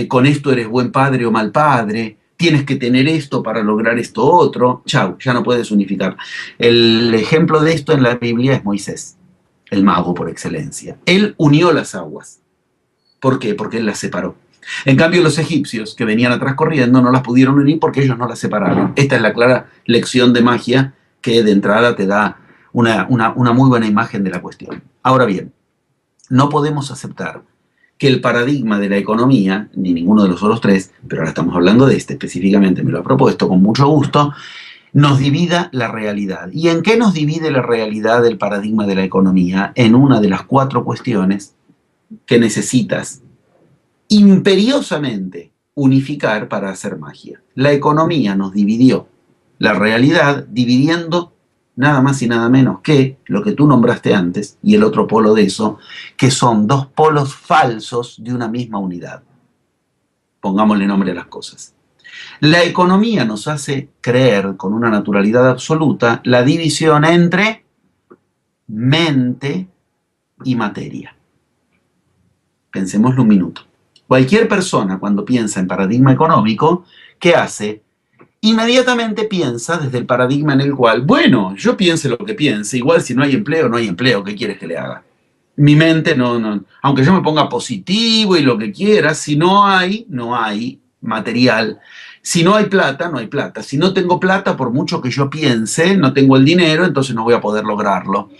con esto eres buen padre o mal padre, tienes que tener esto para lograr esto otro, chau, ya no puedes unificar. El ejemplo de esto en la Biblia es Moisés, el mago por excelencia. Él unió las aguas. ¿Por qué? Porque él las separó. En cambio, los egipcios que venían atrás corriendo no las pudieron unir porque ellos no las separaron. Esta es la clara lección de magia que de entrada te da una muy buena imagen de la cuestión. Ahora bien, no podemos aceptar que el paradigma de la economía, ni ninguno de los otros tres, pero ahora estamos hablando de este específicamente, me lo ha propuesto con mucho gusto, nos divida la realidad. ¿Y en qué nos divide la realidad del paradigma de la economía? En una de las 4 cuestiones que necesitas imperiosamente unificar para hacer magia. La economía nos dividió la realidad dividiendo nada más y nada menos que lo que tú nombraste antes y el otro polo de eso, que son 2 polos falsos de una misma unidad. Pongámosle nombre a las cosas. La economía nos hace creer con una naturalidad absoluta la división entre mente y materia. Pensémoslo un minuto. Cualquier persona cuando piensa en paradigma económico, ¿qué hace? Inmediatamente piensa desde el paradigma en el cual, bueno, yo piense lo que piense, igual si no hay empleo, no hay empleo, ¿qué quieres que le haga? Mi mente no, aunque yo me ponga positivo y lo que quiera, si no hay, no hay material. Si no hay plata, no hay plata. Si no tengo plata, por mucho que yo piense, no tengo el dinero, entonces no voy a poder lograrlo.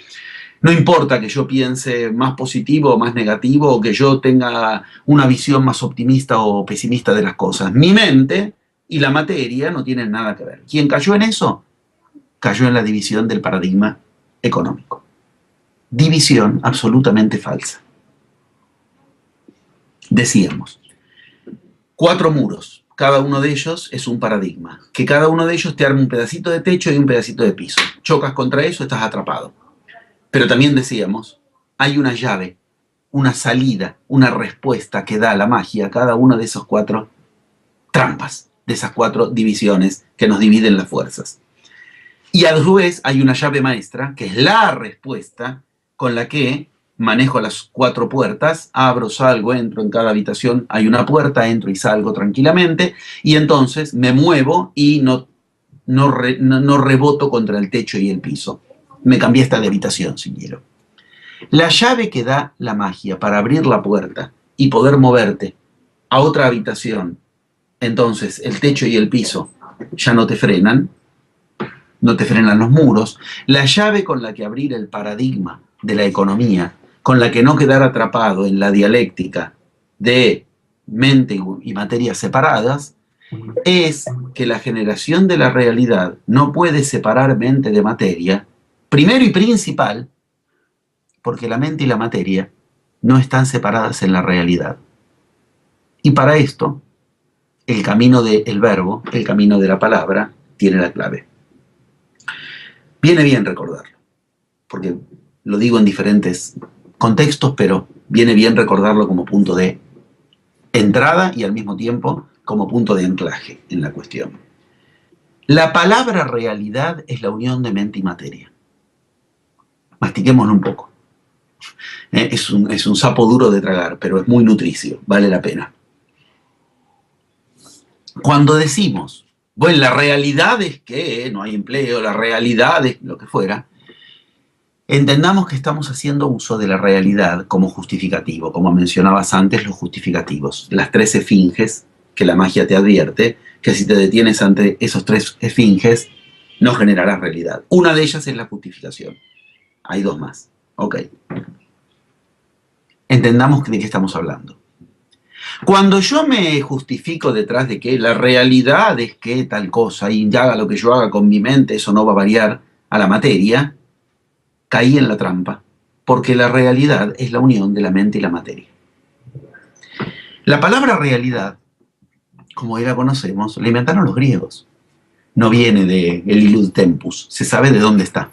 No importa que yo piense más positivo o más negativo, o que yo tenga una visión más optimista o pesimista de las cosas. Mi mente y la materia no tienen nada que ver. ¿Quién cayó en eso? Cayó en la división del paradigma económico. División absolutamente falsa. Decíamos, 4 muros, cada uno de ellos es un paradigma, que cada uno de ellos te arma un pedacito de techo y un pedacito de piso. Chocas contra eso, estás atrapado. Pero también decíamos, hay una llave, una salida, una respuesta que da la magia a cada una de esos 4 trampas, de esas 4 divisiones que nos dividen las fuerzas. Y a su vez hay una llave maestra, que es la respuesta con la que manejo las 4 puertas, abro, salgo, entro en cada habitación, hay una puerta, entro y salgo tranquilamente, y entonces me muevo y no reboto contra el techo y el piso. Me cambié esta de habitación, si quiero. La llave que da la magia para abrir la puerta y poder moverte a otra habitación, entonces el techo y el piso ya no te frenan, no te frenan los muros. La llave con la que abrir el paradigma de la economía, con la que no quedar atrapado en la dialéctica de mente y materia separadas, es que la generación de la realidad no puede separar mente de materia, primero y principal, porque la mente y la materia no están separadas en la realidad. Y para esto, el camino del verbo, el camino de la palabra, tiene la clave. Viene bien recordarlo, porque lo digo en diferentes contextos, pero viene bien recordarlo como punto de entrada y al mismo tiempo como punto de anclaje en la cuestión. La palabra realidad es la unión de mente y materia. Mastiquémoslo un poco. Es un sapo duro de tragar, pero es muy nutricio, vale la pena. Cuando decimos, bueno, la realidad es que no hay empleo, la realidad es lo que fuera, entendamos que estamos haciendo uso de la realidad como justificativo, como mencionabas antes, los justificativos, las 3 esfinges que la magia te advierte, que si te detienes ante esos 3 esfinges, no generarás realidad. Una de ellas es la justificación. Hay 2 más. Ok. Entendamos de qué estamos hablando. Cuando yo me justifico detrás de que la realidad es que tal cosa y haga lo que yo haga con mi mente, eso no va a variar a la materia, caí en la trampa, porque la realidad es la unión de la mente y la materia. La palabra realidad, como ya la conocemos, la inventaron los griegos. No viene de el illud tempus, se sabe de dónde está.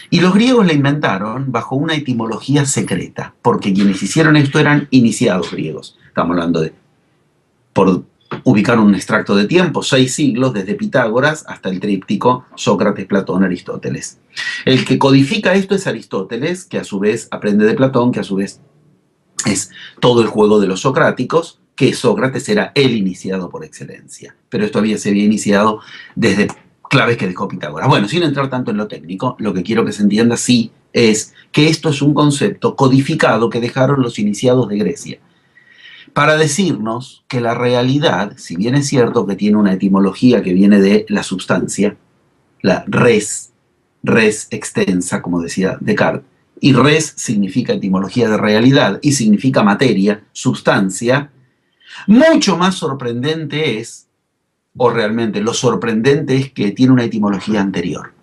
Y los griegos la inventaron bajo una etimología secreta, porque quienes hicieron esto eran iniciados griegos. Estamos hablando de, por ubicar un extracto de tiempo, 6 siglos, desde Pitágoras hasta el tríptico Sócrates, Platón, Aristóteles. El que codifica esto es Aristóteles, que a su vez aprende de Platón, que a su vez es todo el juego de los socráticos, que Sócrates era el iniciado por excelencia. Pero esto se había iniciado desde claves que dejó Pitágoras. Bueno, sin entrar tanto en lo técnico, lo que quiero que se entienda sí es que esto es un concepto codificado que dejaron los iniciados de Grecia para decirnos que la realidad, si bien es cierto que tiene una etimología que viene de la substancia, la res extensa, como decía Descartes, y res significa etimología de realidad y significa materia, sustancia, mucho más sorprendente es, o realmente lo sorprendente es que tiene una etimología anterior,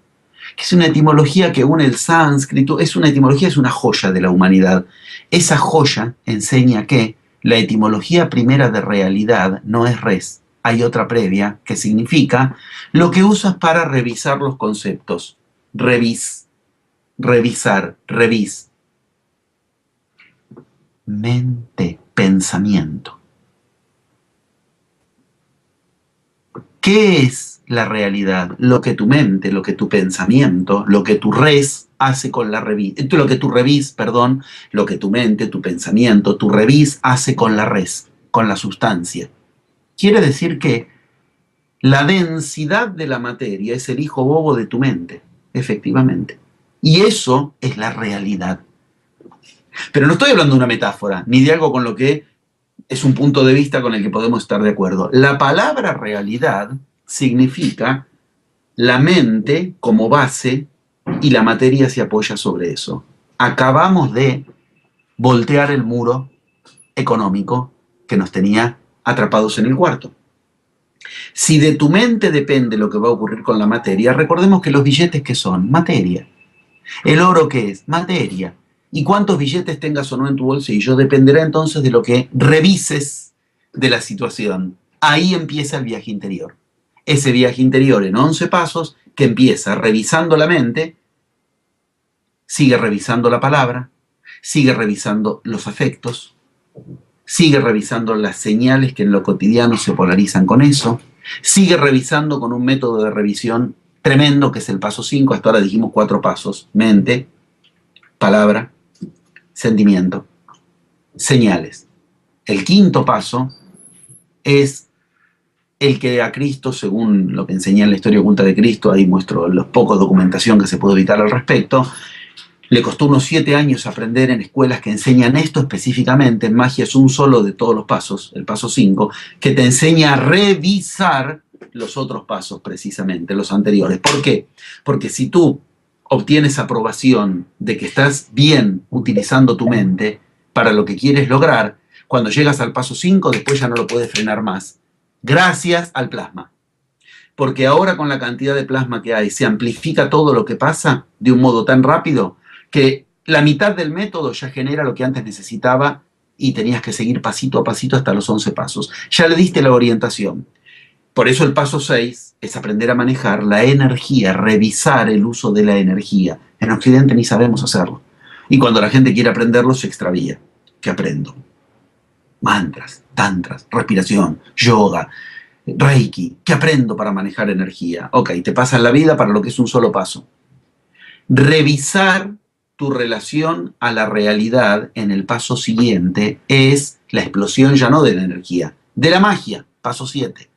que es una etimología que une el sánscrito, es una etimología, es una joya de la humanidad. Esa joya enseña que la etimología primera de realidad no es res, hay otra previa que significa lo que usas para revisar los conceptos. Revis, revisar, revis. Mente, pensamiento. ¿Qué es la realidad? Lo que tu mente, lo que tu pensamiento, lo que tu res hace con la revis, lo que tu revis, perdón, lo que tu mente, tu pensamiento, tu revis hace con la res, con la sustancia. Quiere decir que la densidad de la materia es el hijo bobo de tu mente, efectivamente. Y eso es la realidad. Pero no estoy hablando de una metáfora, ni de algo con lo que es un punto de vista con el que podemos estar de acuerdo. La palabra realidad significa la mente como base y la materia se apoya sobre eso. Acabamos de voltear el muro económico que nos tenía atrapados en el cuarto. Si de tu mente depende lo que va a ocurrir con la materia, recordemos que los billetes, ¿qué son? Materia. El oro, ¿qué es? Materia. Y cuántos billetes tengas o no en tu bolsillo dependerá entonces de lo que revises de la situación. Ahí empieza el viaje interior. Ese viaje interior en 11 pasos que empieza revisando la mente, sigue revisando la palabra, sigue revisando los afectos, sigue revisando las señales que en lo cotidiano se polarizan con eso, sigue revisando con un método de revisión tremendo que es el paso 5. Hasta ahora dijimos 4 pasos: mente, palabra, sentimiento, señales. El quinto paso es el que a Cristo, según lo que enseña en la historia oculta de Cristo, ahí muestro los pocos documentación que se puede evitar al respecto, le costó unos 7 años aprender en escuelas que enseñan esto específicamente. En magia es un solo de todos los pasos, el paso 5, que te enseña a revisar los otros pasos precisamente, los anteriores. ¿Por qué? Porque si tú obtienes aprobación de que estás bien utilizando tu mente para lo que quieres lograr, cuando llegas al paso 5, después ya no lo puedes frenar más. Gracias al plasma. Porque ahora con la cantidad de plasma que hay, se amplifica todo lo que pasa de un modo tan rápido que la mitad del método ya genera lo que antes necesitaba y tenías que seguir pasito a pasito hasta los 11 pasos. Ya le diste la orientación. Por eso el paso 6 es aprender a manejar la energía, revisar el uso de la energía. En Occidente ni sabemos hacerlo. Y cuando la gente quiere aprenderlo, se extravía. ¿Qué aprendo? Mantras, tantras, respiración, yoga, Reiki. ¿Qué aprendo para manejar energía? Ok, te pasas la vida para lo que es un solo paso. Revisar tu relación a la realidad en el paso siguiente es la explosión ya no de la energía, de la magia, paso 7.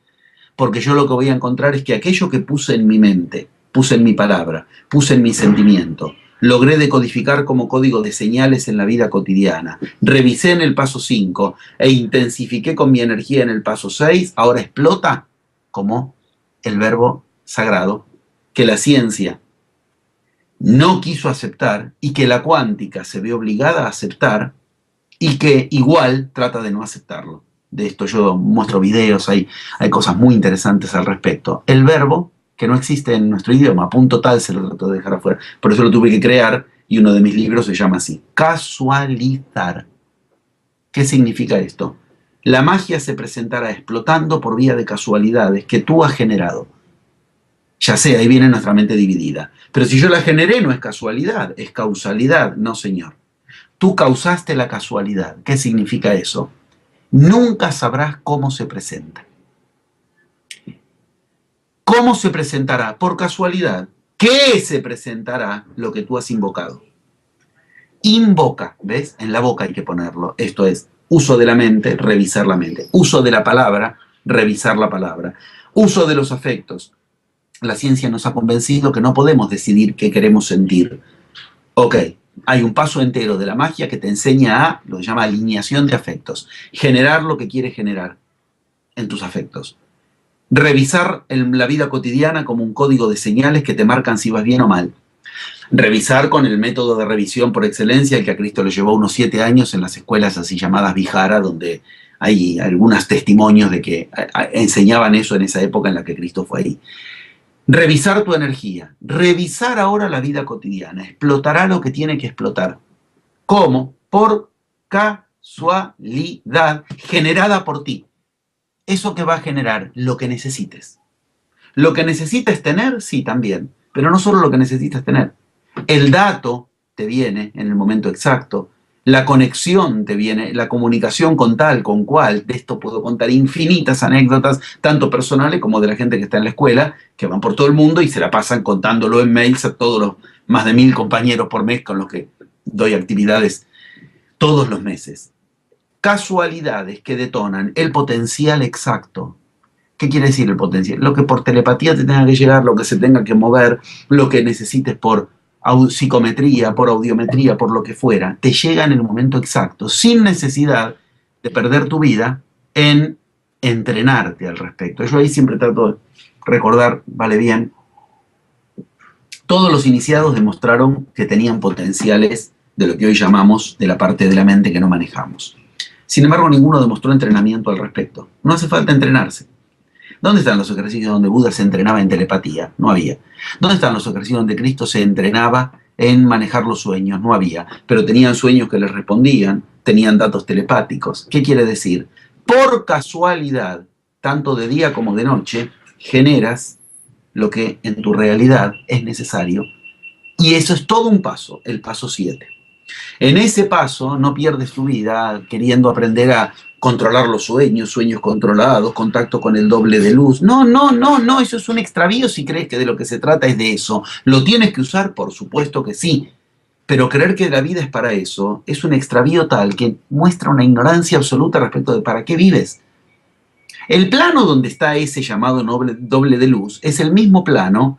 Porque yo lo que voy a encontrar es que aquello que puse en mi mente, puse en mi palabra, puse en mi sentimiento, logré decodificar como código de señales en la vida cotidiana, revisé en el paso 5 e intensifiqué con mi energía en el paso 6, ahora explota como el verbo sagrado que la ciencia no quiso aceptar y que la cuántica se ve obligada a aceptar y que igual trata de no aceptarlo. De esto yo muestro videos, hay cosas muy interesantes al respecto. El verbo, que no existe en nuestro idioma, punto tal, se lo trato de dejar afuera. Por eso lo tuve que crear y uno de mis libros se llama así: casualizar. ¿Qué significa esto? La magia se presentará explotando por vía de casualidades que tú has generado. Ya sé, ahí viene nuestra mente dividida. Pero si yo la generé, no es casualidad, es causalidad. No, señor. Tú causaste la casualidad. ¿Qué significa eso? Nunca sabrás cómo se presenta. ¿Cómo se presentará? Por casualidad. ¿Qué se presentará? Lo que tú has invocado. Invoca, ¿ves? En la boca hay que ponerlo. Esto es uso de la mente, revisar la mente. Uso de la palabra, revisar la palabra. Uso de los afectos. La ciencia nos ha convencido que no podemos decidir qué queremos sentir. Ok, hay un paso entero de la magia que te enseña a, lo llama alineación de afectos, generar lo que quieres generar en tus afectos. Revisar la vida cotidiana como un código de señales que te marcan si vas bien o mal. Revisar con el método de revisión por excelencia, el que a Cristo le llevó unos 7 años en las escuelas así llamadas Vihara, donde hay algunos testimonios de que enseñaban eso en esa época en la que Cristo fue ahí. Revisar tu energía, revisar ahora la vida cotidiana, explotará lo que tiene que explotar. ¿Cómo? Por casualidad generada por ti. ¿Eso que va a generar? Lo que necesites. ¿Lo que necesites tener? Sí, también. Pero no solo lo que necesitas tener. El dato te viene en el momento exacto. La conexión te viene, la comunicación con tal, con cual. De esto puedo contar infinitas anécdotas, tanto personales como de la gente que está en la escuela, que van por todo el mundo y se la pasan contándolo en mails a todos los más de 1000 compañeros por mes con los que doy actividades todos los meses. Casualidades que detonan el potencial exacto. ¿Qué quiere decir el potencial? Lo que por telepatía te tenga que llegar, lo que se tenga que mover, lo que necesites por psicometría, por audiometría, por lo que fuera, te llega en el momento exacto, sin necesidad de perder tu vida en entrenarte al respecto. Yo ahí siempre trato de recordar, vale bien, todos los iniciados demostraron que tenían potenciales de lo que hoy llamamos de la parte de la mente que no manejamos. Sin embargo, ninguno demostró entrenamiento al respecto. No hace falta entrenarse. ¿Dónde están los ejercicios donde Buda se entrenaba en telepatía? No había. ¿Dónde están los ejercicios donde Cristo se entrenaba en manejar los sueños? No había. Pero tenían sueños que les respondían, tenían datos telepáticos. ¿Qué quiere decir? Por casualidad, tanto de día como de noche, generas lo que en tu realidad es necesario. Y eso es todo un paso, el paso 7. En ese paso no pierdes tu vida queriendo aprender a controlar los sueños, sueños controlados, contacto con el doble de luz. No, no, no, no, eso es un extravío si crees que de lo que se trata es de eso. ¿Lo tienes que usar? Por supuesto que sí. Pero creer que la vida es para eso es un extravío tal que muestra una ignorancia absoluta respecto de para qué vives. El plano donde está ese llamado doble de luz es el mismo plano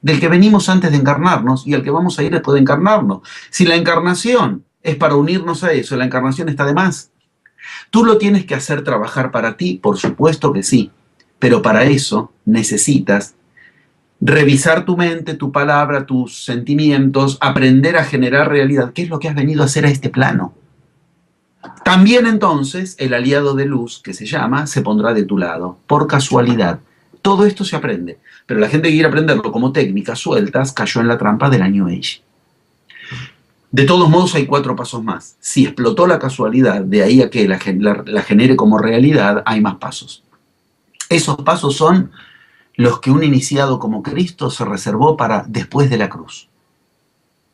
del que venimos antes de encarnarnos y al que vamos a ir después de encarnarnos. Si la encarnación es para unirnos a eso, la encarnación está de más. ¿Tú lo tienes que hacer trabajar para ti? Por supuesto que sí, pero para eso necesitas revisar tu mente, tu palabra, tus sentimientos, aprender a generar realidad. ¿Qué es lo que has venido a hacer a este plano? También entonces el aliado de luz, que se llama, se pondrá de tu lado, por casualidad. Todo esto se aprende, pero la gente que quiere aprenderlo como técnicas sueltas cayó en la trampa del New Age. De todos modos hay 4 pasos más. Si explotó la casualidad, de ahí a que la genere como realidad, hay más pasos. Esos pasos son los que un iniciado como Cristo se reservó para después de la cruz.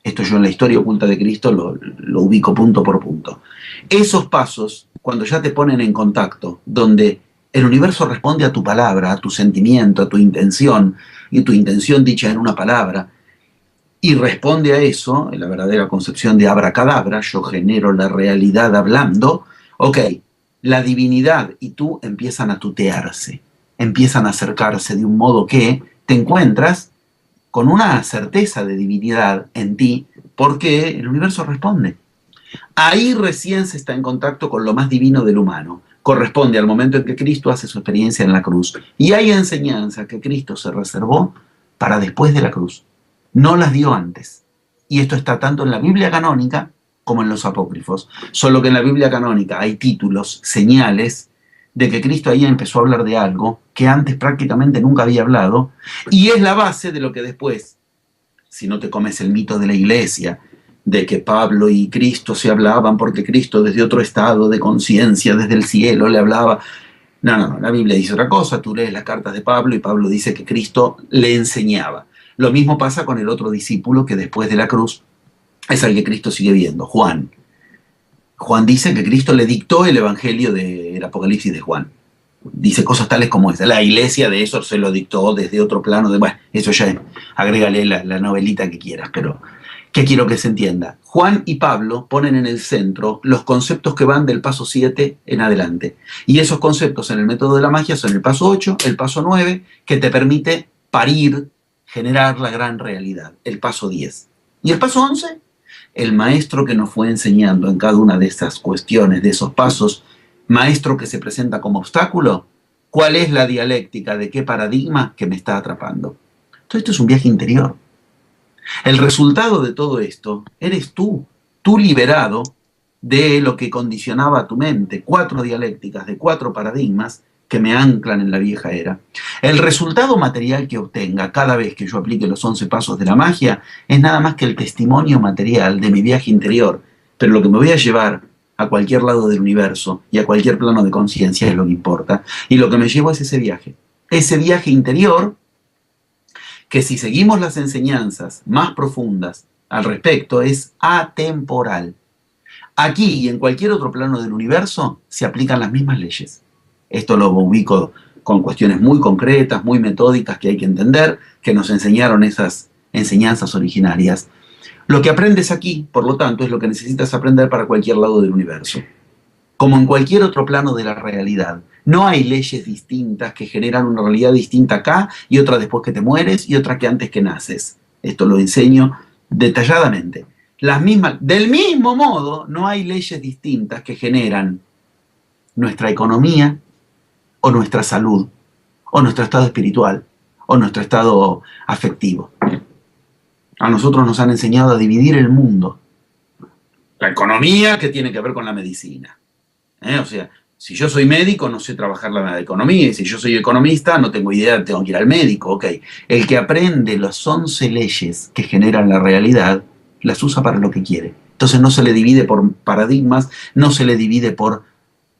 Esto yo en la historia oculta de Cristo lo ubico punto por punto. Esos pasos, cuando ya te ponen en contacto, donde el universo responde a tu palabra, a tu sentimiento, a tu intención, y tu intención dicha en una palabra, y responde a eso, en la verdadera concepción de abracadabra, yo genero la realidad hablando, ok, la divinidad y tú empiezan a tutearse, empiezan a acercarse de un modo que te encuentras con una certeza de divinidad en ti, porque el universo responde. Ahí recién se está en contacto con lo más divino del humano. Corresponde al momento en que Cristo hace su experiencia en la cruz. Y hay enseñanza que Cristo se reservó para después de la cruz. No las dio antes. Y esto está tanto en la Biblia canónica como en los apócrifos. Solo que en la Biblia canónica hay títulos, señales de que Cristo ahí empezó a hablar de algo que antes prácticamente nunca había hablado, y es la base de lo que después, si no te comes el mito de la iglesia, de que Pablo y Cristo se hablaban porque Cristo desde otro estado de conciencia, desde el cielo, le hablaba. No, no, no, la Biblia dice otra cosa, tú lees las cartas de Pablo y Pablo dice que Cristo le enseñaba. Lo mismo pasa con el otro discípulo que después de la cruz es al que Cristo sigue viendo, Juan. Juan dice que Cristo le dictó el evangelio del Apocalipsis de Juan. Dice cosas tales como esa. La iglesia de eso se lo dictó desde otro plano. Bueno, eso ya agrégale la novelita que quieras, pero ¿qué quiero que se entienda? Juan y Pablo ponen en el centro los conceptos que van del paso 7 en adelante. Y esos conceptos en el método de la magia son el paso 8, el paso 9, que te permite parir, generar la gran realidad. El paso 10. ¿Y el paso 11? El maestro que nos fue enseñando en cada una de estas cuestiones, de esos pasos, maestro que se presenta como obstáculo, ¿cuál es la dialéctica de qué paradigma que me está atrapando? Todo esto es un viaje interior. El resultado de todo esto eres tú liberado de lo que condicionaba tu mente, 4 dialécticas de 4 paradigmas que me anclan en la vieja era. El resultado material que obtenga cada vez que yo aplique los 11 pasos de la magia es nada más que el testimonio material de mi viaje interior, pero lo que me voy a llevar a cualquier lado del universo y a cualquier plano de conciencia es lo que importa, y lo que me llevo es ese viaje interior que, si seguimos las enseñanzas más profundas al respecto, es atemporal. Aquí y en cualquier otro plano del universo se aplican las mismas leyes. Esto lo ubico con cuestiones muy concretas, muy metódicas que hay que entender, que nos enseñaron esas enseñanzas originarias. Lo que aprendes aquí, por lo tanto, es lo que necesitas aprender para cualquier lado del universo. Como en cualquier otro plano de la realidad, no hay leyes distintas que generan una realidad distinta acá y otra después que te mueres y otra que antes que naces. Esto lo enseño detalladamente. Del mismo modo, no hay leyes distintas que generan nuestra economía o nuestra salud o nuestro estado espiritual o nuestro estado afectivo. A nosotros nos han enseñado a dividir el mundo. La economía, que tiene que ver con la medicina. O sea, si yo soy médico, no sé trabajar la economía, y si yo soy economista, no tengo idea, tengo que ir al médico. Ok, el que aprende las 11 leyes que generan la realidad, las usa para lo que quiere. Entonces no se le divide por paradigmas, no se le divide por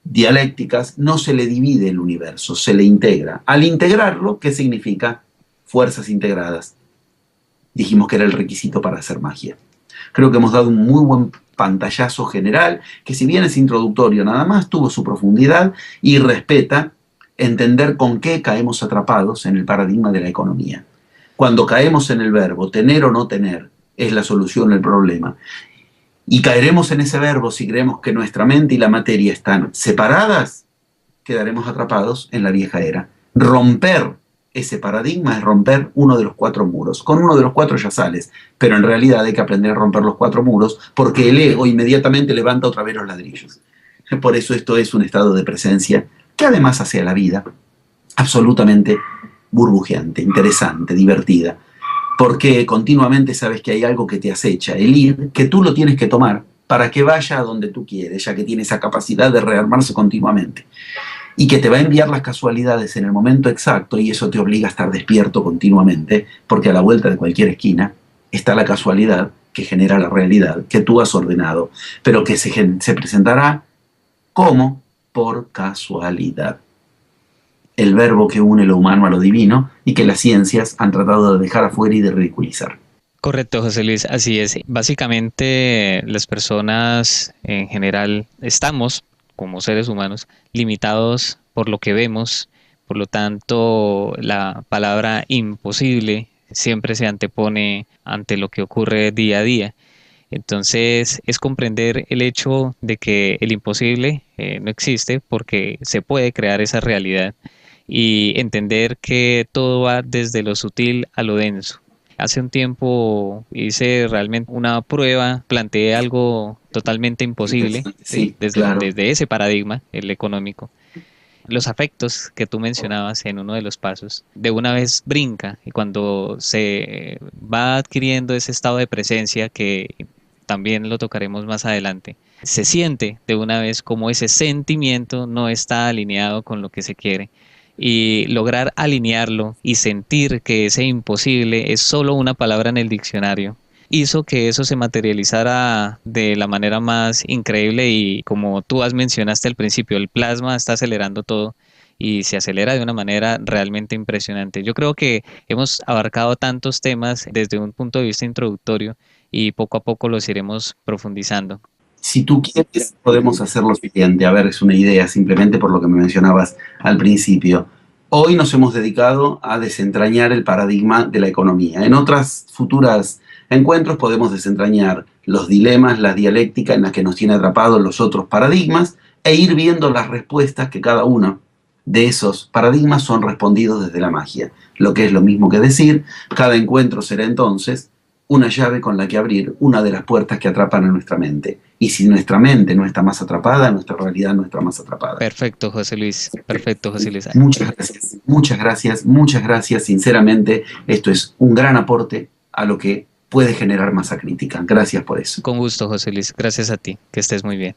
dialécticas, no se le divide el universo, se le integra. Al integrarlo, ¿qué significa? Fuerzas integradas. Dijimos que era el requisito para hacer magia. Creo que hemos dado un muy buen pantallazo general, que si bien es introductorio nada más, tuvo su profundidad y respeta entender con qué caemos atrapados en el paradigma de la economía. Cuando caemos en el verbo tener o no tener, es la solución al problema. Y caeremos en ese verbo si creemos que nuestra mente y la materia están separadas, quedaremos atrapados en la vieja era. Romper ese paradigma es romper uno de los 4 muros. Con uno de los 4 ya sales, pero en realidad hay que aprender a romper los 4 muros porque el ego inmediatamente levanta otra vez los ladrillos. Por eso esto es un estado de presencia que además hace a la vida absolutamente burbujeante, interesante, divertida, porque continuamente sabes que hay algo que te acecha, el ir, que tú lo tienes que tomar para que vaya a donde tú quieres, ya que tiene esa capacidad de rearmarse continuamente, y que te va a enviar las casualidades en el momento exacto, y eso te obliga a estar despierto continuamente, porque a la vuelta de cualquier esquina está la casualidad que genera la realidad que tú has ordenado, pero que se presentará como por casualidad. El verbo que une lo humano a lo divino y que las ciencias han tratado de dejar afuera y de ridiculizar. Correcto, José Luis, así es. Básicamente, las personas en general estamos, como seres humanos, limitados por lo que vemos, por lo tanto, la palabra imposible siempre se antepone ante lo que ocurre día a día. Entonces, es comprender el hecho de que el imposible no existe porque se puede crear esa realidad y entender que todo va desde lo sutil a lo denso. Hace un tiempo hice realmente una prueba, planteé algo totalmente imposible, ¿sí? Sí, claro. Desde ese paradigma, el económico. Los afectos que tú mencionabas en uno de los pasos, de una vez brinca y cuando se va adquiriendo ese estado de presencia que también lo tocaremos más adelante, se siente de una vez como ese sentimiento no está alineado con lo que se quiere. Y lograr alinearlo y sentir que ese imposible es solo una palabra en el diccionario, hizo que eso se materializara de la manera más increíble y como tú has mencionaste al principio, el plasma está acelerando todo y se acelera de una manera realmente impresionante. Yo creo que hemos abarcado tantos temas desde un punto de vista introductorio y poco a poco los iremos profundizando. Si tú quieres, podemos hacer lo siguiente. A ver, es una idea, simplemente por lo que me mencionabas al principio. Hoy nos hemos dedicado a desentrañar el paradigma de la economía. En otras futuras encuentros podemos desentrañar los dilemas, la dialéctica en la que nos tiene atrapados los otros paradigmas e ir viendo las respuestas que cada uno de esos paradigmas son respondidos desde la magia. Lo que es lo mismo que decir, cada encuentro será entonces una llave con la que abrir una de las puertas que atrapan a nuestra mente. Y si nuestra mente no está más atrapada, nuestra realidad no está más atrapada. Perfecto, José Luis. Perfecto, José Luis. Muchas gracias, muchas gracias, muchas gracias. Sinceramente, esto es un gran aporte a lo que puede generar masa crítica. Gracias por eso. Con gusto, José Luis. Gracias a ti. Que estés muy bien.